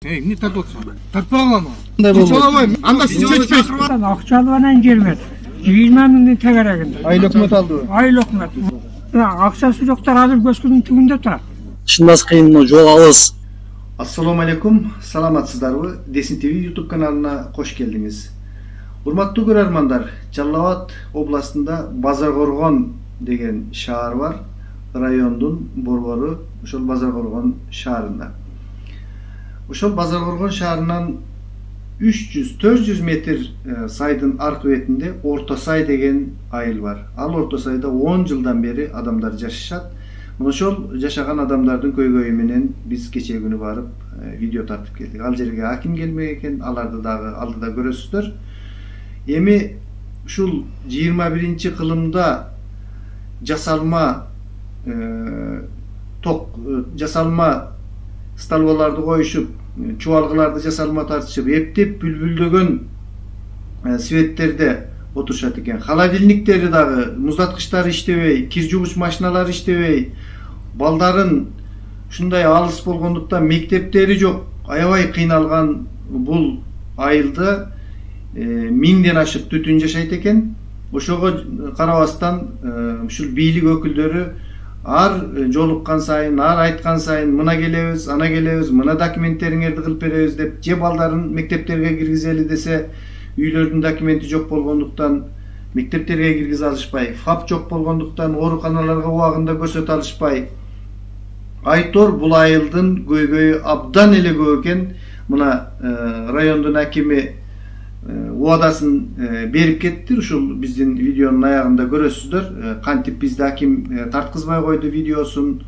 Эмне тартып атсың? Тартпай каламы? Чечип албайм. Анда сиз чечпейсиз. Акчалы менен жер 20 миңдин тегерегинде. Айлык өкмөт алдыбы? Айлык өкмөт. Акчасы жоктор азыр көчкүнүн түбүндө турат. Шынбас кыйын жол алыс. Assalamu alaikum, саламатсыздарбы? Десин ТВ YouTube каналына кош келдиңиз. Урматтуу көрөрмандар, Жалал Абад областында Базаркоргон деген шаар бар. Райондун борбору ошол Базаркоргон шаарында. Ошол Базаркоргон шаарынан 300-400 метр сайдын аркы бетинде Орто Сай деген айыл бар. Ал Орто Сайда 10 жылдан бери адамдар жашашат. Ошол жашаган адамдардын көйгөйү менен биз кечээ күнү барып видео тартып келдик. Ал жерге аким келмек экен, аларды дагы алдыда көрөсүздөр. Эми ушул 21 кылымда жасалма жасалма столбаларды коюшуп, чубалгыларды жасалма тартышып, эптеп бүлбүлдөгөн светтерде отурушат экен. Холодильниктери дагы, муздаткычтары иштебей, кир жуугуч машиналары иштебей, балдарын ушундай алыс болгондуктан мектептери жок, аябай кыйналган бул айылда 1000ден ашык түтүн жашайт экен. Ошого карабастан ушул бийлик өкүлдөрү ар жолуккан сайын, ар айткан сайын мына келебиз, ана келебиз, мына документтериңерди кылып беребиз деп, же балдарын мектептерге киргизели десе, үйлөрдүн документи жок болгондуктан мектептерге киргизе алышпай, ФАП жок болгондуктан ооруканаларга убагында көрсөтө алышпай. Айтор бул айылдын көйгөйү абдан эле көп экен. Мына райондун акими убадасын берип кетти. Ушул биздин видеонун аягында көрөсүздөр. Кантип бизди аким тарткызбай койду видеосун,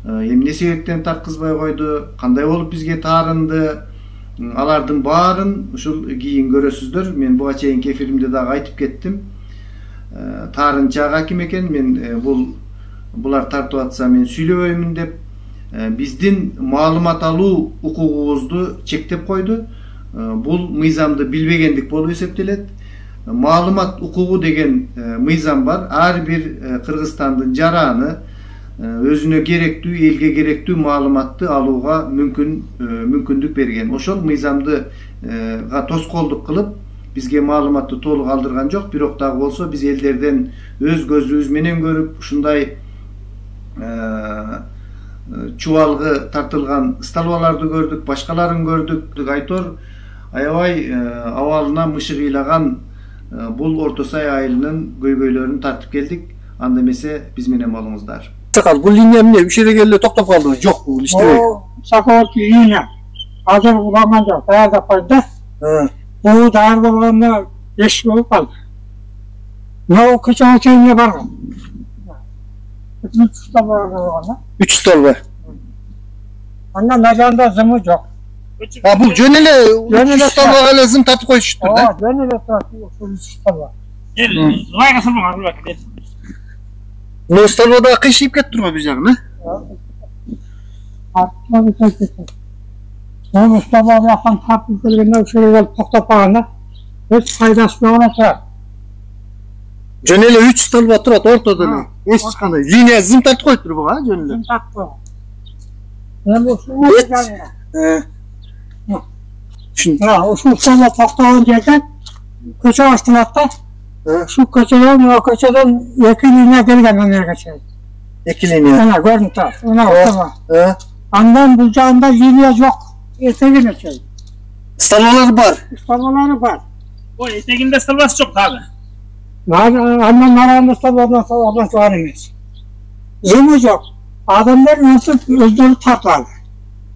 эмне себептен тарткызбай койду, кандай болуп бизге таарынды, алардын баарын ушул кийин көрөсүздөр. Мен буга чейинки эфиримде дагы айтып кеттим. Таарынча аким экен, мен булар тартып атса мен сүйлөбөймүн деп биздин маалымат алуу укугубузду чектеп койду. Бул мыйзамды билбегендик болуп эсептелет. Маалымат укугу деген мыйзам бар. Ар бир Кыргызстандын жараны өзүнө керектүү, элге керектүү маалыматты алууга мүмкүндүк берген. Ошол мыйзамды тоскоолдук кылып, бизге маалыматты толук алдырган жок. Бирок дагы болсо биз элдерден өз көзүбүз менен көрүп, ушундай чубалгы тартылган столбаларды көрдүк, башкаларын көрдүк. Айтор аябай абалына мышык ыйлаган бул Орто Сай айылынын көйгөйлөрүн тартып келдик. Анда эмесе биз менен болуңуздар. Сакал, бул линия эмне? Үч жерге эле токтоп калдыбы? Жок, бул иштебей. Сакал линия. Азыр уламан жок, даярдап койду да. Бул даяр болгондо эш болуп калды. Мына кечээ чейинге барган. 3 столба. Андан начарында зымы жок. Бул жөн эле столбага эле зым тартып коюшуптур да? Жөн эле турат ушул столба. Лайга сылмага албайт. Мына столбада кыйшыйып кетти го бир жагын, Onu stolba yapan tартып келгенде ушул келип токтоп калганда эч пайдасы жок турат. Жөн эле 3 столба турат ортодо эле. Эч кандай линия зым тартып коюптур буга, жөн эле. Зым тартып койгон. Эми ушул столба токтогон жерде көчө башталат да. Ушул көчөдөн, мына көчөдөн 2 линия келген ана чейин. 2 линия. Мына көрүнүп турат. Мына столба. Андан бул жагында линия жок. Этегине чейин. Столбалар бар. Столбалары бар. Ой, этегинде столбасы жок дагы. Андан нарында столбадан бар эмес. Зымы жок. Адамдар өздөрү тартып алды.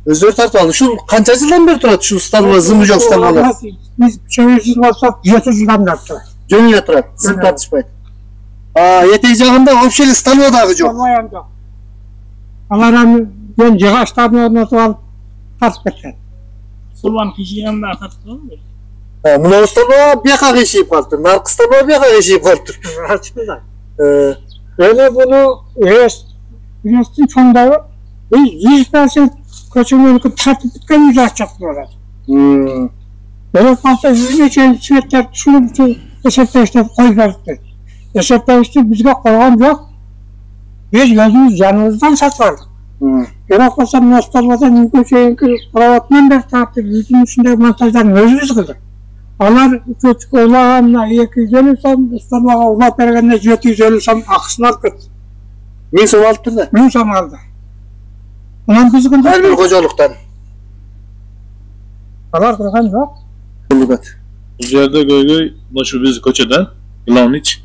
Өздөрү тартып алды. Ушул канча жылдан бери турат ушул столба, зымы жок столбалар? Биз 8 жыл болсок, 7 жылдан бери турат. Жөн эле турат, зым тартышпайт. Этек жагында вообще эле столба дагы жок. Столба ham жок. Алар мен жыгачтарын орнотуп алып тартып кеткен. Столбанын кийишигинде тартып алды. Мына столба бияка кийишип калыптыр, наркы столба бияка кийишип калыптыр. Эми буну Эстин чоңдогу 100% көчөмөнүкү тартып бүткөн үй жок болот. Бирок калса нече светтер түшүрүп эсептештеп коюп берди. Эсептешти бизге койгон жок. Биз өзүбүз жаныбыздан сатып алдык. Gerek olsa Mostar'dan mümkün şeyinki kravatından beri tarttık. Yüzün üstünde montajdan özümüz kıldık. Onlar kötü olağanla 250 som, Mostar'la Allah bergenle 750 som akısınar kıt. Men so'm olibdi-da. 1000 som aldı. Ondan biz kıldık. Her bir kocalıktan. Alar kılgan yok. Bu yerde göy şu biz koçadan Glavniç.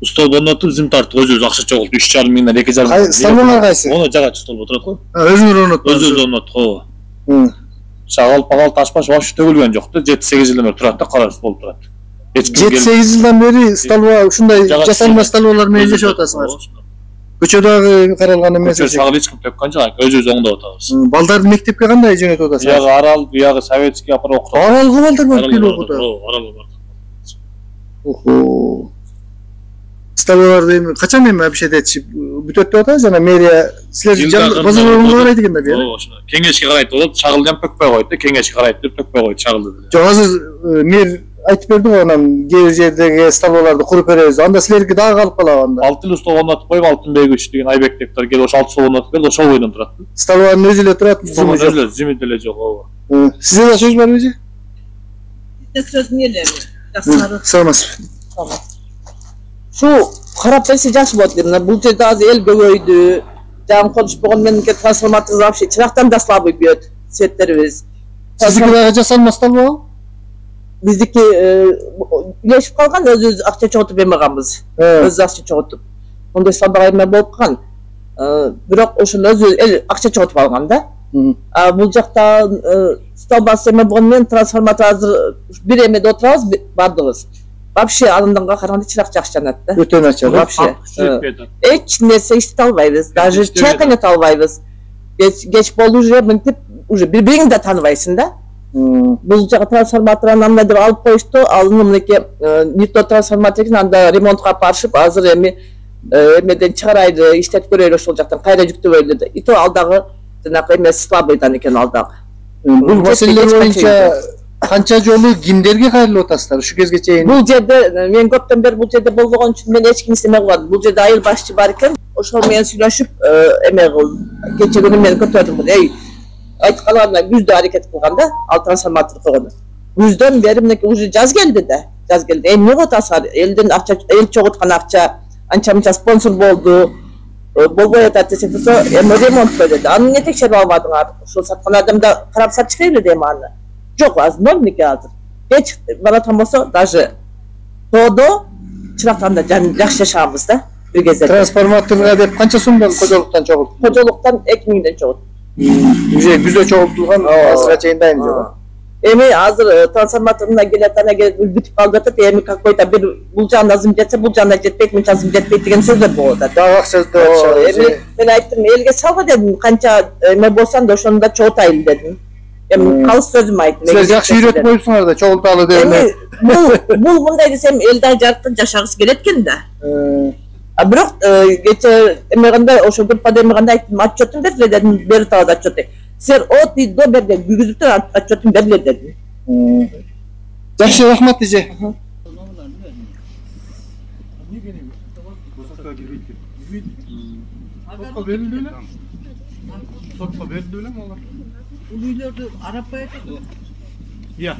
Stol bonatı bizim tartı özü akça çoğuldu 3,5 mindən 2,5 Hayır, İstanbul'a kaysı? Ona jağa stol oturат ko. Özür unutma. Özü onat ko. Hı. Şağal pagal taşbaş baş tөгülген жокtu. 7-8 жылдан бeri turat da qara stol turat. 7-8 yıldan beri Stalva şunday jasalma Stalvalar mevcut otasınlar. Köçödagi karalgan emas. Köçö şağal hiç kim tökkan жак, özü оңдо отабыз. Балдар мектепке кандай жөнөтүп атасыңар? Бияғы Арал, бияғы Советский апар окутат. Аралгы балдар барып келип окутат. Аралга бар. Охо. Stalvalarda эми качан эми обещать этишип бүтөт деп атабыз жана мэрия силер базар орунга карайт экен да бия. Ооба, ошо. Кеңешке карайт болот, чагылды ham төкпөй койду. Кеңешке карайт деп төкпөй койду чагылды. Жок азыр мэр айтып берди го анан кээ жердеги Stalvalарды куруп беребиз. Анда силерге дагы калып калат анда. Алтын стол орнатып коюп, алтын бейгүч деген Айбек дептер келип ошо 6 стол орнатып берди, ошол бойдон турат. Stalvanын өзү эле турат, Столдун өзү зими деле жок, ооба. Сизде да сөз барбы же? Söz neler? Jasları. Саламатсызбы. Şu qarab berse yaxshi bo'ladi. Bu yerda hozir el ko'paydi. Jam konuşmagan memleket transformator вообще çıraqdan da slabый biyot setlerimiz. Sizdiki dagы жасалма Stalva? Bizdiki ileşip kalgan öz akça çoğutup bermeganmiz. Öz akça çoğutup. Onda sabah ayma bo'lib qolgan. Biroq o'shuni o'zi el akça çoğutup alganda. Bu жақта Stalbası eme bo'lgan transformator hozir bir emede oturamiz bardığız. Вообще адамданга караганда чырак жакшы жанат да. Өтө начар. Вообще. Эч нерсе иштете албайбыз. Даже чай кайната албайбыз. Geç болду уже мынтип уже бири-бириңди да тааныбайсың да. Бул жакка трансформаторун анда деп алып коюшту. Алынып мынеке Нито трансформаторун анда ремонтка барышып, азыр эми эмеден чыгарайды, иштетип көрөйлү ошол жактан кайра жүктөбөйлү да. Ито алдагы жанакы эмес слабыйдан экен алдагы. Бул маселелер боюнча канча жолу кимдерге кайрылып атасыздар ушу кезге чейин? Бул жерде мен көптөн бери бул жерде болгон үчүн мен эч ким эме кылбадым. Бул жерде айыл башчы бар экен. Ошол менен сүйлөшүп эме кылдым. Кече күнү мен көтөрдүм муну. Эй, айткандарына күздө аракет кылганда, ал трансформатор койгону. Күздөн бери мынеки уже жаз келди да. Жаз келди. Эмне кылып атасыздар? Элдин акча, эл чогулткан акча, анча-мынча спонсор болду. Болбой атат десек болсо, эми ремонт көрдү. Аны эмне текшерип албадыңар? Ошол саткан адамда карап сатыш керек дейм аны. Жоқ аз нормники азыр. Кеч баратан болсо даже тоодо чырактан да жакшы жашабыз да бир кезде. Трансформаторга деп канча сумдан кожолуктан чогулту? Кожолуктан 2000ден чогулду. Уже күздө чогултулган азырга чейин дайым жок. Эми азыр трансформаторуна келет бүтүп калып атат. Эми какой-то бир бул жагына зым жетсе, бул жагына жетпейт, мынча зым жетпейт деген сөздөр болуп атат. Дагы акча да. Эми мен айттым, элге салга дедим, канча эме болсаң да ошону да чогултайын дедим. Эми калыс сөзүм айттым. Силер жакшы үйрөтүп коюпсуңар да чогулталы деп. Эми бул мындай десем эл да жарыктан жашагысы келет экен да. Бирок кече эмегенде ошо группада эмегенде айттым, отчетун бериле дедим, берип атабыз отчетты. Силер от и до берди, бүгүзүптүр отчетун бериле дедим. Жакшы, рахмат эже. Sotqa verildi öyle. Sotqa verildi öyle mi onlar? Uylarda Arap ayakı. Ya.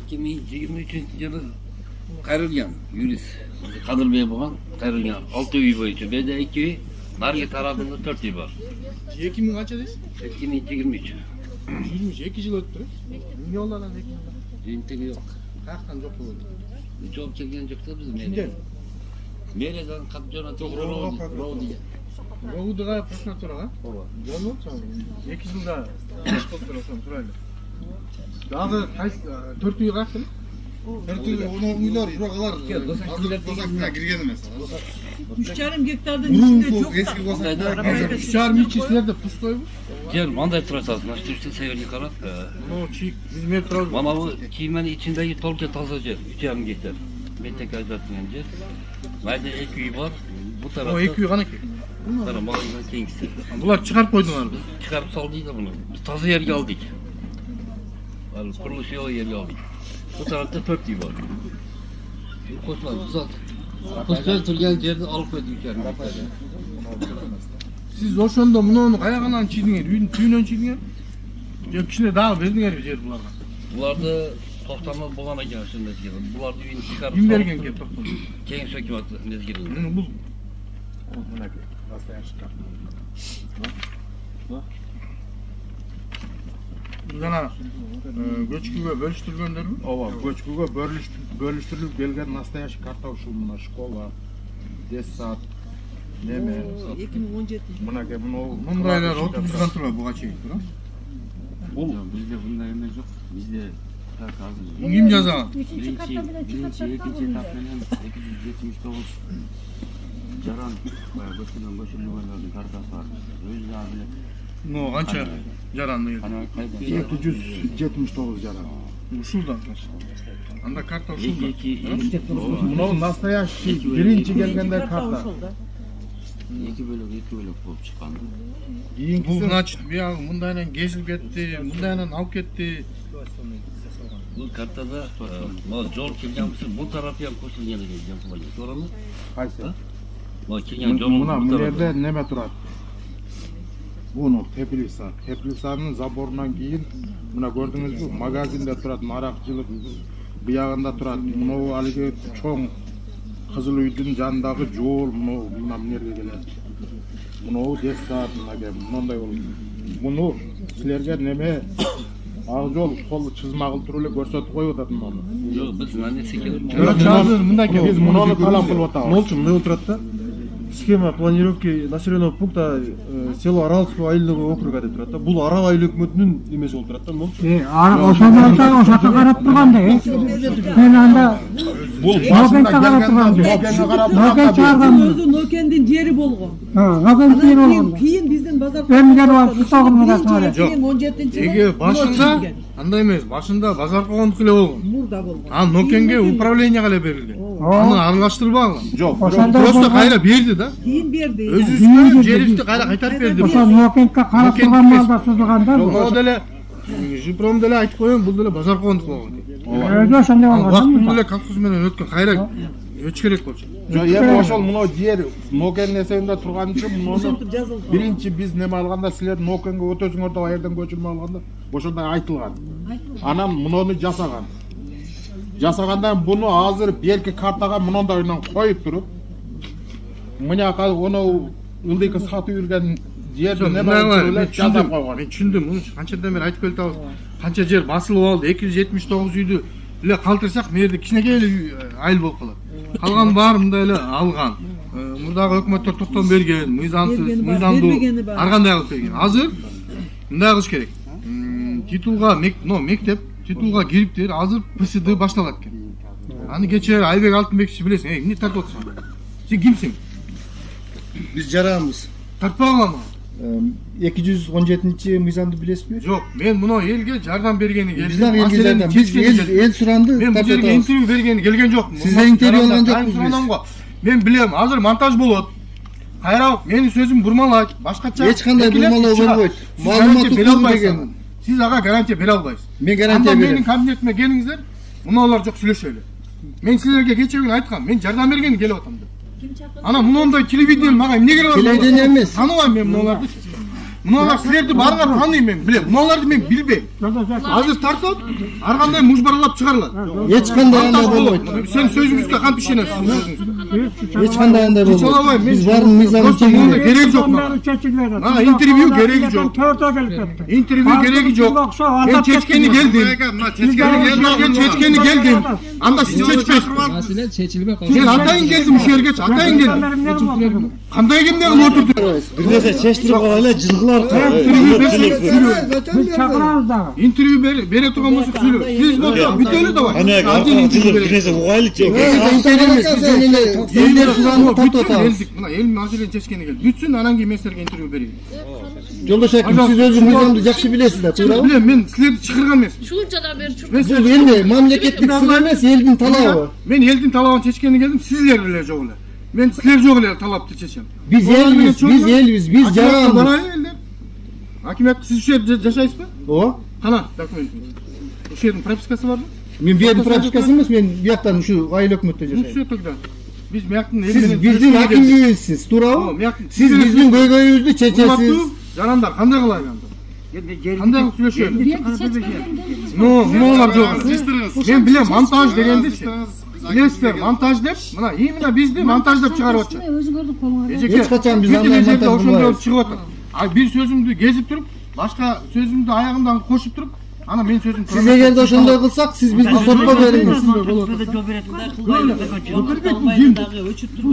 2023 yılı Karılgan, Yürüs, Kadırbey boğan, Karılgan, 6 uy boyunca, bir de 2 uy, Nargı tarafında 4 uy var. 2000 kaç ediniz? 2023. 22 yıl öttü. Ne yollardan ekmeğe? Düğünteki yok. Kalktan yok oldu. Çok çeken yoksa bizim Kimden? Meriye'den. Meriye'den kapçana Roğu diye. Roğu'da başına tura ha? Baba. Yol mu olsa? 2 yılda iş kopturasam turayla. Daha kaç 4 yıl kaçtı? 4 yıl onun uylar buralar. Kozak'ta girgen mesela. 3,5 hektardan içinde çok eski Kozak'ta. 3,5 içlerde pustoy mu? Yer manday turasasın, açtırırsın severli karat. No çiğ, bizim ev turası. Bana bu kiymenin içindeki tolke tazacı, 3,5 hektar. Ben tek azatın önce. Mayda 2 uy var, bu tarafta. O 2 uy kanaki. Bu tarafta mağazından kengisi. Bunlar çıkarıp koydular mı? Çıkarıp saldıydı bunu. Biz taze yerge aldık. Kuruluşu o yerge aldık. Bu tarafta 4 uy var. Koçlar uzat. Koçlar turgan yerde alıp koydu içeri. Siz ошондо муну каягынан чийдиңер? Үйдүн түйүнөн чийдиңер? Же кичине дагы бердиңерби жер буларга? Буларды токтомо болгон экен ошол мезгилде. Буларды үйүн чыгарып. Ким берген экен токтому? Кеңеш өкмөтү мезгилинде. Муну бул. Мынакей. Настоящий. Жана көчкүгө бөлүштүргөндөрбү? Ооба, көчкүгө бөлүштүрүлүп келген настоящий карта ушул мына школа, детсад, неме. 2017. Мынакей мындайлар отурган турбайбы буга чейин, туура? Бул бизде мындай эме жок. Бизде так азыр. Ким жазган? Экинчи этап менен 279 жаран баягы көчүрүлгөндөрдүн картасы бар. Өзү дагы билет. Ну, канча жаранды? 279 жаран. Ушулда. Анда карта ушулда. Мына настоящий биринчи келгенде карта. 2 бөлөк болуп чыккан. Бул значит, биягы мындайынан кесилип кетти, мындайынан алып кетти. Бул картада могу жол келгенбиз, бул тарапы ham көчүрүлгөн экен, туурамы? Кайсы? Могу келген жол. Мына бул жерде неме турат? Буну теплица. Теплицанын заборунан кийин мына көрдүңүзбү? Магазинде турат, аракчылык биягында турат. Мына алиги чоң кызыл үйдүн жанындагы жол мына эмнеге келет. Мына детсад мындай болот. Муну силерге неме ак жол кол чызма кылтырып эле көрсөтүп коюп атат муну. Жок, биз мына нерсе келип. Мындайке биз муну талап кылып атабыз. Молчу, мындай болуп турат да. Схема планировки населенного пункта село Аралского айылдыгы округа деп турат да. Бул Арал айыл өкмөтүнүн эмеси болуп турат да, молчу. Ошондо ошоко карап турганда, мен анда Бул Нокенге карап турганда, Нокен чыгарган Өзү Нокендин жери болгон. Нокен жери болгон. Кийин биздин базар. Эмгер бар, туктагын менен. Жок. 17-жылы. Эге башында андай эмес, башында базар койгондук эле болгон. Мурда болгон. Анан Нокенге управленияга эле берилген. Аны аралаштырбаган. Жок. Просто кайра берди да. Кийин берди. Өзүбүзгө жерибизди кайра кайтарып берди. Ошо Нокенге карап турган малда сузулганда. Могу деле Жипром деле айтып коеюн, бул деле базар койгондук болгон. Өзү ошондой болгон. Убактын деле колхоз менен өткөн, кайра өч керек болчу. Жок, эми ошол мына жер Нокен эсебинде турган үчүн муну биринчи биз неме алганда силер Нокенге өтөсүңөр деп аерден көчүрмө алганда ошондой айтылган. Анан муну жасаган. Жасагандан буну азыр берки картага мындай коюп туруп мынаяка ону ылдыйкы сатып жүргөн жерди неме кылып жазап койгон. Мен түшүндүм, муну канчадан бери айтып келатабыз. Канча жер басылып алды, 279 үйдү эле калтырсак, мерде кичинекей эле айыл болуп калат. Калган баары мындай эле алган. Мурдагы өкмөттөр токтом берген, мыйзамсыз, мыйзамдуу ар кандай кылып берген. Азыр мындай кылыш керек. Титулга мектеп титулга кириптир, азыр ПСД башталат экен. Аны кечээ Айбек Алтынбекович билесиң, эмне тартып атасың? Сен кимсиң? Биз жаранбыз. Тартпагыла. 217-чи мыйзамды билесизби? Жок, мен муну элге жардам бергени келдим. Биздин элге жардам, биз эл суранды. Мен бул жерге интервью бергени келген жокмун. Сиздер интервью алган жоксуз. Мен билем, азыр монтаж болот. Кайра менин сөзүм бурмалайт, башкача. Эч кандай бурмалоо болбойт. Маалымат бере албайсың. Сиз ага гарантия бере албайсыз. Мен гарантия берем. Менин кабинетиме келиңиздер. Мунулар жок сүйлөшөлү. Мен силерге кечээ күнү айткам, мен жардам бергени келип атам деп. Ана мындай телевидение мага эмне керек? Телевидение эмес. Таныбайм мен мунуларды. Мунулар силерди баарыңар тааныйм мен, билем. Мунуларды мен билбейм. Азыр тартып, ар кандай мужбарлап чыгарылат. Эч кандай андай болбойт. Сен сөзүңүзгө кантип ишенесиң? Эч кандай андай болбойт. Биз баарын мыйзамын чегип керек жок. Ана интервью кереги жок. Интервью кереги жок. Мен чечкени келдим. Анда сиз чечпейсиз. Маселе чечилбей калды. Сен атайын келдим ушул жерге, атайын келдим. Кандай кемде кылып отурдуң? Бир нерсе чечтирип калган эле жылгылар. Интервью бере турган болсок сүйлөп. Сиз болсо бүтөлү давай. Один интервью бир нерсе угайлы чек. Элдер суранып тартып атабыз. Мына эл маселени чечкени келди. Бүтсүн, анан кийин мен силерге интервью берейин. Жолдош Аким, сиз өзү мыйзамды жакшы билесиз да, туурабы? Билем, мен силерди чакырган эмесмин. Ушунчадан бери Бул эмне мамлекеттик сыр эмес, элдин талабы. Мен элдин талабын чечкени келдим, сиздер эле жок эле. Мен силер жок эле талапты чечем. Биз элбиз, биз жаранбыз. Акимет, сиз ушул жерде жашайсызбы? Ооба. Кана документиңиз? Ушул жердин пропискасы барбы? Мен бу жердин пропискасы эмес, мен бияктан ушу айыл өкмөттө жашайм. Все тогда. Biz Meyak'ın Siz bizim hakimliğimizsiz, Turabı. Siz bizim göy-göyümüzdü çeçesiz. Janandar, qanday qilay endi? Qanday qilib söyleshaylik? No'lar yo'q. Men bilem, montaj degandichi. Bilasizlar, montaj deb, mana именно bizni montajlab chiqaryapti. Hech qachon biz anday montaj o'shunday chiqyapti. Bir so'zimni gezib turib, boshqa so'zimni oyog'imdan qo'shib turib, ana men so'zim. Siz eğer o'shanday qilsak, siz bizni sotga beringiz.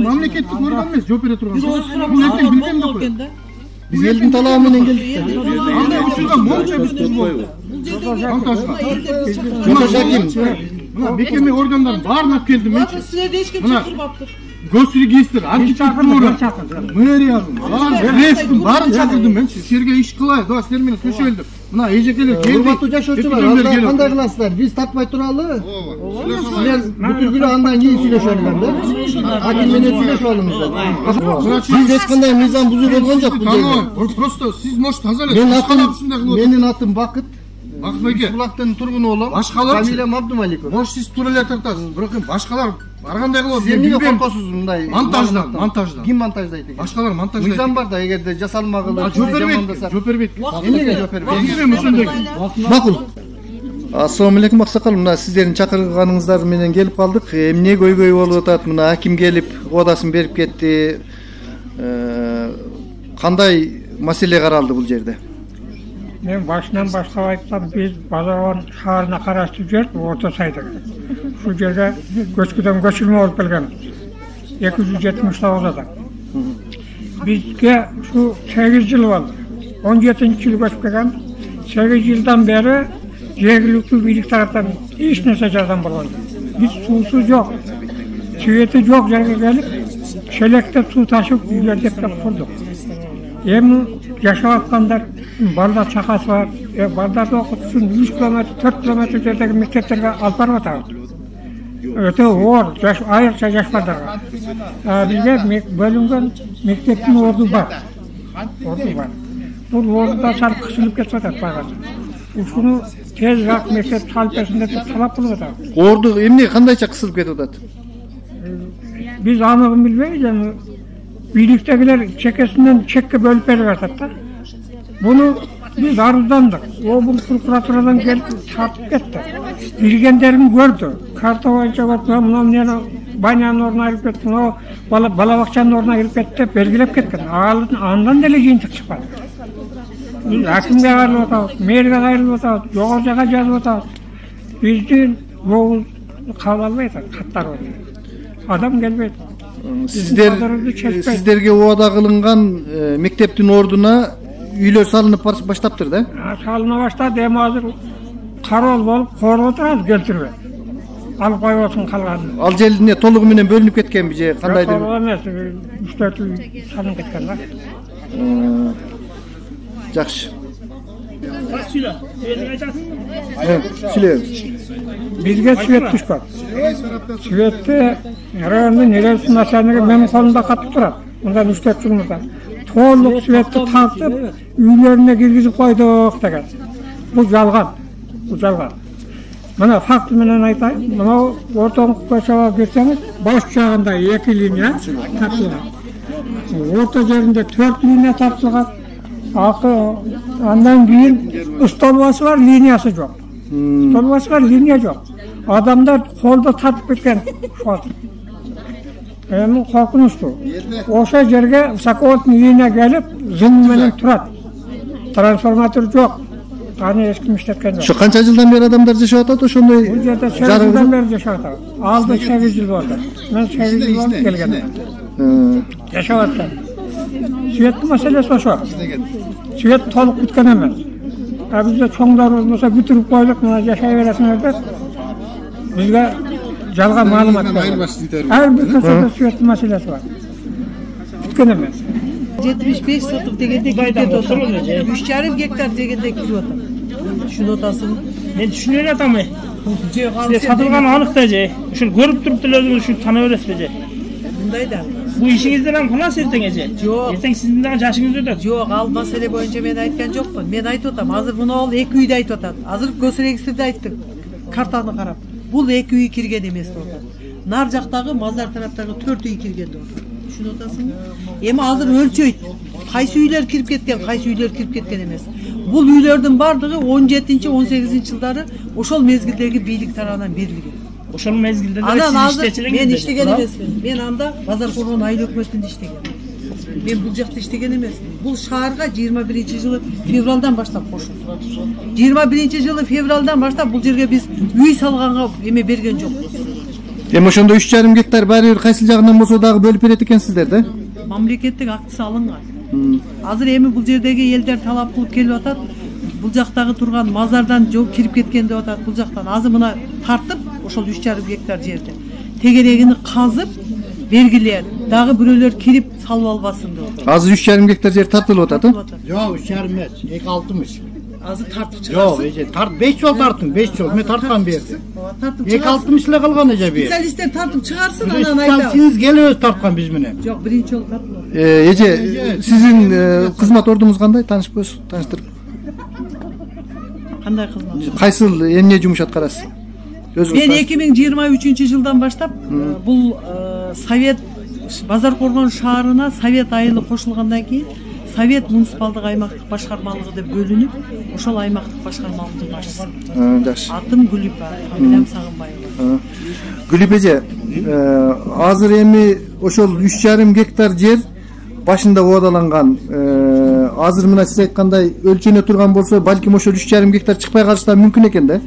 Mamlakatga ko'rgan emas, jo'pira turgan. Biz elin talağı menen geldik. Qanday usulda moncha biz bo'ldi. Montajga. Buna bekemli organların bağırın hep geldim ben. Sizlerde hiç kimse turmaptır. Gosregistr, arxitektura, meriya, bağırın çakırdım ben. Serge iş kılay, dostlar meni köşeldim. Buna ejekeli geldi. Hurmatlı jaşoçular, qanday qilasizlar? Biz tapmay turali. Sizlar bütün gün andan keyin söylesherlar. Hakim menen söyleship olingizlar. Biz hech qanday mizon buzib bo'lgan yo'q bu yerda. Просто siz moş tazalab. Menin atım Bakıt. Bakmaka. Bulaqdan turgun oğlum. Başqalar Familiyam Abdumalikov. Moş siz turalar tartasiz. Biroq başqalar barğanday qilib Siz niye qorqasiz bunday? Montajdan. Kim montajdaydi? Başqalar montajdaydi. Mizon barda egerde jasalmagılı. Jo'perbek. Makul. Assalamu alaykum Aksakal. Mına sizlerin çakırganыңыздар менен келип калдыk. Эмне көй-көй болуп атат? Мына hakim келип одасын берип кетти. Кандай маселе каралды бул жерде? Men başından başlap aytsam, biz Bazaron şaharına karaştı jert, orta saydık. Şu жерде göçküden göçülme olup gelgemiz. 279 adam. Bizge şu 8 yıl oldu. 17. yıl göçüp gelgemiz. 8 yıldan beri жергиликтүү бийлик тараптан эч нерсе жардам болгон жок. Биз суусу жок, свети жок жерге келип, шелектеп суу ташып үйлөр дептеп курдук. Эми жашап аткандар балдар чакасы бар, балдарды окутуш үчүн 3 километр, 4 километр жердеги мектептерге алып барып атабыз. Өтө оор, айрыкча жаш балдарга. Бизге бөлүнгөн мектептин орду бар. Бул ордуда сал кысылып кетип атат багасы. Ушуну tezroq mektep salып bersin deb talab qilib atamiz. Ordu emne qandaycha qisılып ketip atat? Biz anıgın bilmeyiz yani birliktekiler çekesinden çekke bölüp verip atat da. Bunu biz arızdandık. O bunu prokuraturadan gelip tartıp gitti. Bilgenlerini gördü. Karta boyunca gördü. Bunun yani banyanın oruna girip gitti. O balabakçanın oruna girip gitti. Belgilep gitti. Andan deli jiyintik çıkmadı. Hakimge ayrılıp atabız, merge ayrılıp atabız, yoğurcaga жазып atabız. Bizdin boğuz kabul almaydı, katlar oldu. Adam gelmedi. Sizlerge oda kılıngan mekteptin orduna üylör salınıp başlaptır da? Salına başladı, hem hazır karol bolup korup oturabız keltirbe. Alıp koyup olsun kalganını. Al jelinde toluğu menen bölünüp ketken bije kandaydı? Yok, toluğu emas, 3-4 yıl salınıp ketken var. Yaxşı. Bizge svet düşpad. Svet'te rayonun neresi naçarnıgı benim kolumda katıp durar. Ondan 3-4 yılımızda. Toğulluk svet'te tartıp üylerine girgizip koyduk degen. Bu jalgan. Mana fakti menen aytayım. Mana ortalık koşava girseniz baş çağında 2 linya tartılgan. Orta yerinde 4 linya tartılgan. Ondan keyin stolbası var, liniyası yok. Stolbası var, liniya yok. Adamlar kolda tartıp ketken. Emin korkunçtu. Oşa yerge sakovatın liniya gelip zımı menen turat. Transformatör yok. Hani eski işletken yok. Şu kança yıldan beri adamlar yaşap atat oşonday? Bu yerde 8 yıldan beri yaşap atat. Aldı 8 yıl oldu. Ben 8 yıl oldu gelgenim. Yaşap atat. Svetli meselesi o şu. Svet tolup bitken emas. Bizde çoğunlar olmasa bitirip koyduk, yaşayıveresiniz de bizge jalgan malumat var. Her bir köşede svetli meselesi var. Bitken emas. 75 sotuk degende kirdet otur. 3,5 gektar degende kirip otur. Şunu otasın. Men düşünüyor atamı. Size satılgan anık da je. Şu görüp turuptular özünüz şu tanıveresizbe je. Bunday da. Bu işinizde lan kılas ertengece. Yok. Erteng sizin de yaşınız ötedi. Yok, al mesele boyunca men aytkan jokmун. Men aytıp otam. Hazır bunu ol 2 uyda aytıp otam. Hazır gösregisterde ayttık. Kartаны karap. Бул 2 үй кирген эмес деп атат. Нар жактагы мазар тараптагы 4 үй кирген деп атат. Түшүнүп атасыңбы? Эми азыр өлчөйт. Кайсы үйлер кирип кеткен, кайсы үйлер кирип кеткен эмес. Бул үйлөрдүн бардыгы 17-18 жылдары ошол мезгилдеги бийлик тарабынан берилген. Ошол мезгилде мен иштеген эмесмин. Мен анда базар коргон айыл өкмөтүндө иштегем. Мен бул жакта иштеген эмесмин. Бул шаарга 21-жылы февралдан баштап кошулду. 21-жылы февралдан баштап бул жерге биз үй салганга эме берген жокпуз. Эми ошондо 3,5 гектар баары бир кайсы жагынан болсо дагы бөлүп берет экенсиздер да? Мамлекеттик актысы алынган. Азыр эми бул жердеги элдер талап кылып келип атат. Бул жактагы турган мазардан жол кирип кеткен деп атат. Бул жактан азыр мына тартып ошол 3,5 гектар жерди тегерегини казып бергилер. Дагы бирөөлөр кирип салып албасын деп. Азыр 3,5 гектар жер тартылып атат, Жок, 3,5 эмес, 2,60. Азыр тартып чыгарсың. Жок, тарт 5 жол тарттым, 5 жол. Мен тарткан берди. 2,60 эле калган эже бир. Специалисттер тартып чыгарсын, анан айтабыз. Сиз келип тарткан биз менен. Жок, биринчи жол тартылды. Эже, сиздин кызмат ордуңуз кандай? Таанышпайсыз, тааныштырып. Кандай кызмат? Кайсыл эмне жумуш аткарасыз? Мен 2023-жылдан баштап бул Совет Базар Коргон шаарына Совет айылы кошулгандан кийин Совет муниципалдык аймактык башкармалыгы деп бөлүнүп, ошол аймактык башкармалыктын башчысы. Жакшы. Атым Гүлипа, фамилиям Сагынбаева. Гүлип эже, азыр эми ошол 3,5 гектар жер башында оодаланган. Азыр мына сиз айткандай өлчөнө турган болсо, балким ошол 3,5 гектар чыкпай калышы да мүмкүн экен да?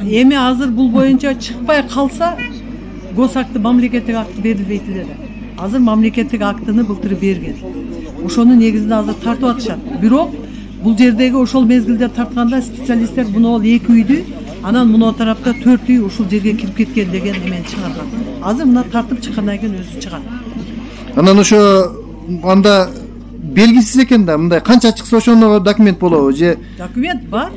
Эми азыр бул боюнча чыкпай калса, госакты мамлекеттик акты берилбейт эле. Азыр мамлекеттик актыны былтыр берген. Ошонун негизинде азыр тартып атышат. Бирок бул жердеги ошол мезгилде тартканда специалисттер муну 2 үйдү, анан муну тарапта 4 үй ушул жерге кирип кеткен деген эмени чыгарган. Азыр мына тартып чыккандан кийин өзү чыгат. Анан ошо анда белгисиз экен да, мындай канча чыкса ошоно документ болобу же? Документ бар.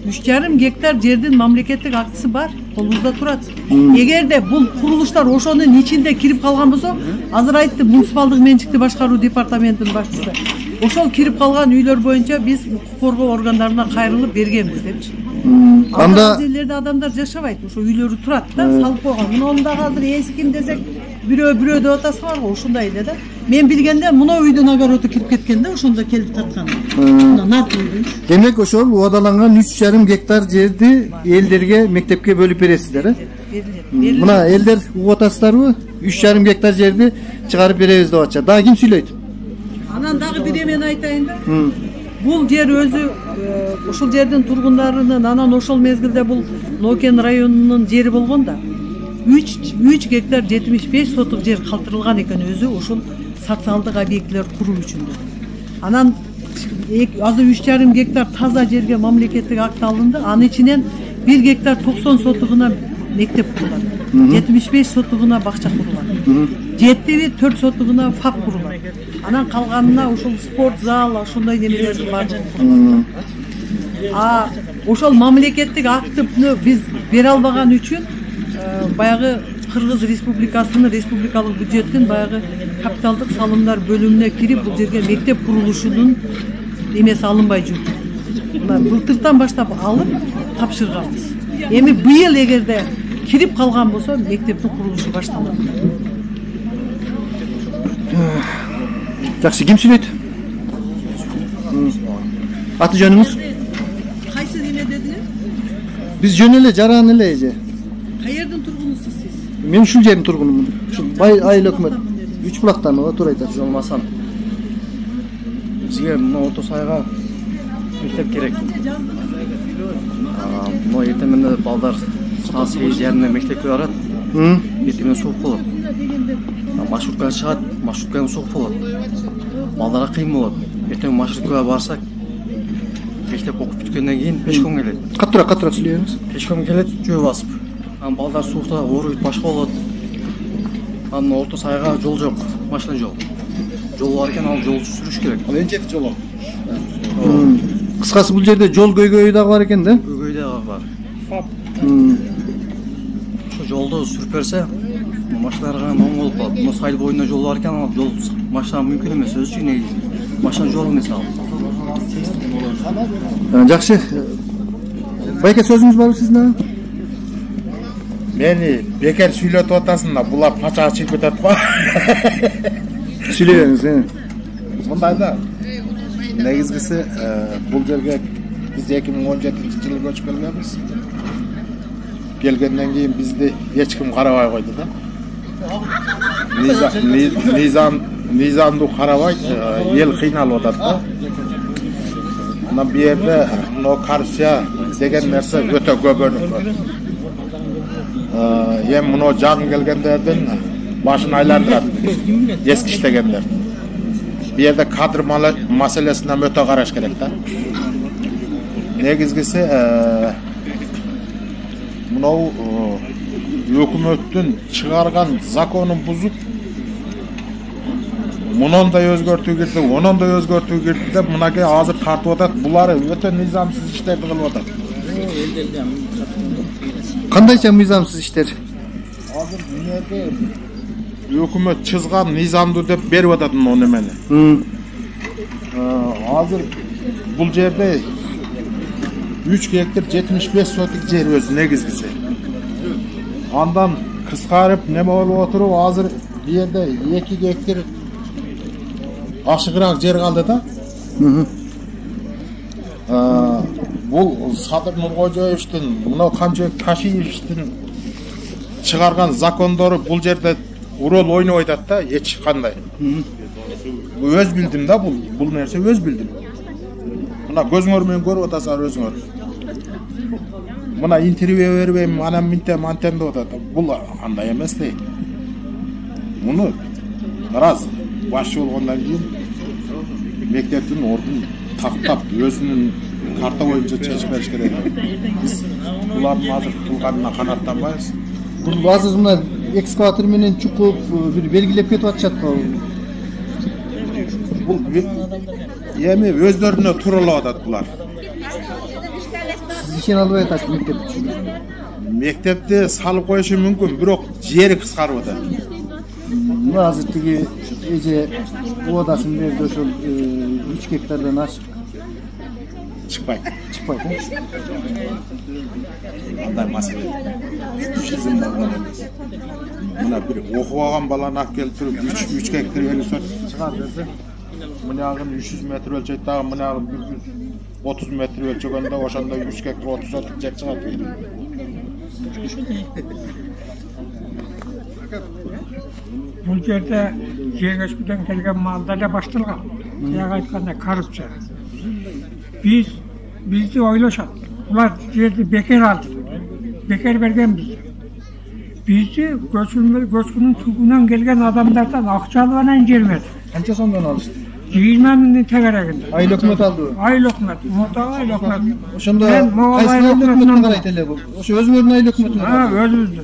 3,5 гектар жердин мамлекеттик актысы бар, колубузда турат. Эгерде бул курулуштар ошонун ичинде кирип калган болсо, азыр айтты муниципалдык менчикти башкаруу департаментинин башчысы. Ошол кирип калган үйлөр боюнча биз укук коргоо органдарына кайрылып бергенбиз депчи. Анда жерлерде адамдар жашабайт, ошо үйлөрү турат да, салып койгон. Мунун дагы азыр эским десек, бирөө деп атасыңар го, ошондой эле да. Мен билгенде мына үйдүн огороду кирип кеткен да, ошондо келип тарткан. Демек ошол оодаланган 3,5 гектар жерди элдерге, мектепке бөлүп бересиздер, Мына элдер угуп атасыздарбы? 3,5 гектар жерди чыгарып беребиз деп атышат. Дагы ким сүйлөйт? Анан дагы бир эмени айтайын да. Бул жер өзү ошол жердин тургундарынын, анан ошол мезгилде бул Нокен районунун жери болгон да. 3 гектар 75 сотук жер калтырылган экен өзү ошол социалдык объектилер куруу үчүн. Анан азыр 3,5 гектар таза жерге мамлекеттик акт алынды. Анын ичинен 1 гектар 90 сотугуна мектеп курулат. 75 сотугуна бакча курулат. 7-4 сотугуна ФАП курулат. Анан калганына ошол спорт зал, ошондой немелердин баардыгы. Ошол мамлекеттик актыны биз бере албаган үчүн баягы Кыргыз Республикасынын республикалык бюджеттин баягы капиталдык салымдар бөлүмүнө кирип бул жерге мектеп курулушунун эмеси алынбай жүрдү. Мына былтырдан баштап алып тапшырганбыз. Эми быйыл эгерде кирип калган болсо мектептин курулушу башталат. Жакшы, ким сүйлөйт? Аты жөнүңүз? Кайсы эме дедиңер? Биз жөн эле, жаран эле эже. Каердин тургунусуз сиз? Мен ушул жердин тургунумун. Ушул айыл өкмөт. 3 булактан туура айтасыз. Болмасам. Бизге мына Орто Сайга мектеп керек. Мына эртең балдар саат 8 жарымда мектепке барат. Эртең суук болот. Маршрутка чыгат, маршруткадан суук болот. Балдарга кыйын болот. Эртең маршруткага барсак, мектеп окуп бүткөндөн кийин пешком келет. Каттыраак сүйлөйүңүз. Пешком келет, жөө басып. Балдар суукта ооруйт, башка болот. Анан Орто Сайга жол жок, машина жол. Жол бар экен, ал жолду сүрүш керек. Ал энчек жол. Кыскасы бул жерде жол көйгөйү дагы бар экен да? Көйгөй дагы бар. Ошо жолду сүрүп берсе, машиналарга оң болуп калат. Мына сайыл боюнда жол бар экен, ал жол машина мүмкүн эмес, өзү үчүн негизи. Машина жол эмес ал. Жакшы. Байке сөзүңүз барбы сиздин? Meni bekar süйлötüp atasın da bular paçağa çıkıp ketет go. Сүйлөбөңүз, Сондай да. Негизгиси бул жерге биз 2017-жылы көчүп келгенбиз. Келгенден кийин бизди эч ким карабай койду да. Низамду карабай эл кыйналып атат да. Мына бу жерде коррупция деген нерсе өтө көбөнүп. Эми муну жагын келгендердин башын айландырат. Эски иштегендер. Bu yerde kadr meselesinden öte karış gerek de. Negizgisi bunu hükümetin çıkargan zakonun buzup bunun da özgörtüğü girdi, onun da özgörtüğü girdi de buna hazır tartıp atat. Bunları öte nizamsız işler kılıp atat. Kandayça nizamsız işler? Hazır dünyada hükümet çizgan nizamdı dep berip atatın onu meni. Hazır bul jerde 3 hektar 75 sotik yer özü negizgisi. Andan kıskarıp neme olup oturup hazır bir yerde 2 hektar aşıkırak yer kaldı da. Bul Sadır Nurkojoyevичтин, muna Kamçı Taşiyevичтин çıkargan zakonları bul jerde rol oynap atат da hiç kanday. Bu öz bildim da bu nerse öz bildim. Muna gözüңөр менен көрүп атасыңар өзүңөр. Muna intervью бербейм, анан минтем антем деп атат. Бул андай эмес да. Муну раз башчы болгондон кийин мектептин ордун тактап өзүнүн карта боюнча чечип бериш керек. Биз булардын азыр кылганына канаттанбайбыз. Бул азыр мына экскаватор менен чукуп бир белгилеп кетип атышат го. Бул эми өздөрүнө тууралап атат булар. Siz ишене албай атасыз мектеп үчүн. Мектепти салып коюшу мүмкүн, бирок жери кыскарып атат. Мына азыр тиги эже одасын берди ошол 3 гектардан ашык чыкпайт. Чыкпайт, э? Андай маселе. Шизм болгон эмес. Мына бир окуп алган баланы алып келип туруп 3 гектар берсе чыгат десе. Мынагын 300 метр өлчөйт дагы, мынагын 130 метр өлчөгөндө ошондо 3 гектар 30 сотик жер чыгат. Бұл жерде жегешкіден келген малда да башталған. Яғы айтқанда коррупция. Bizdi ойлошат. Бұлар жерді бекер алды. Бекер берген бізді. Bizdi göçkünün tügünden gelgen adamlardan akçalıvanan gelmedi. Qancha so'mdan olishdi? 20 mingning tegaragida. Ayl hukumat oldi. Ayl hukumat. Ayl hukumat. O'shanda qaysi ayl hukumatdan qaraytlar bu? O'sha o'zimizning ayl hukumatdan. Ha, o'zimizni.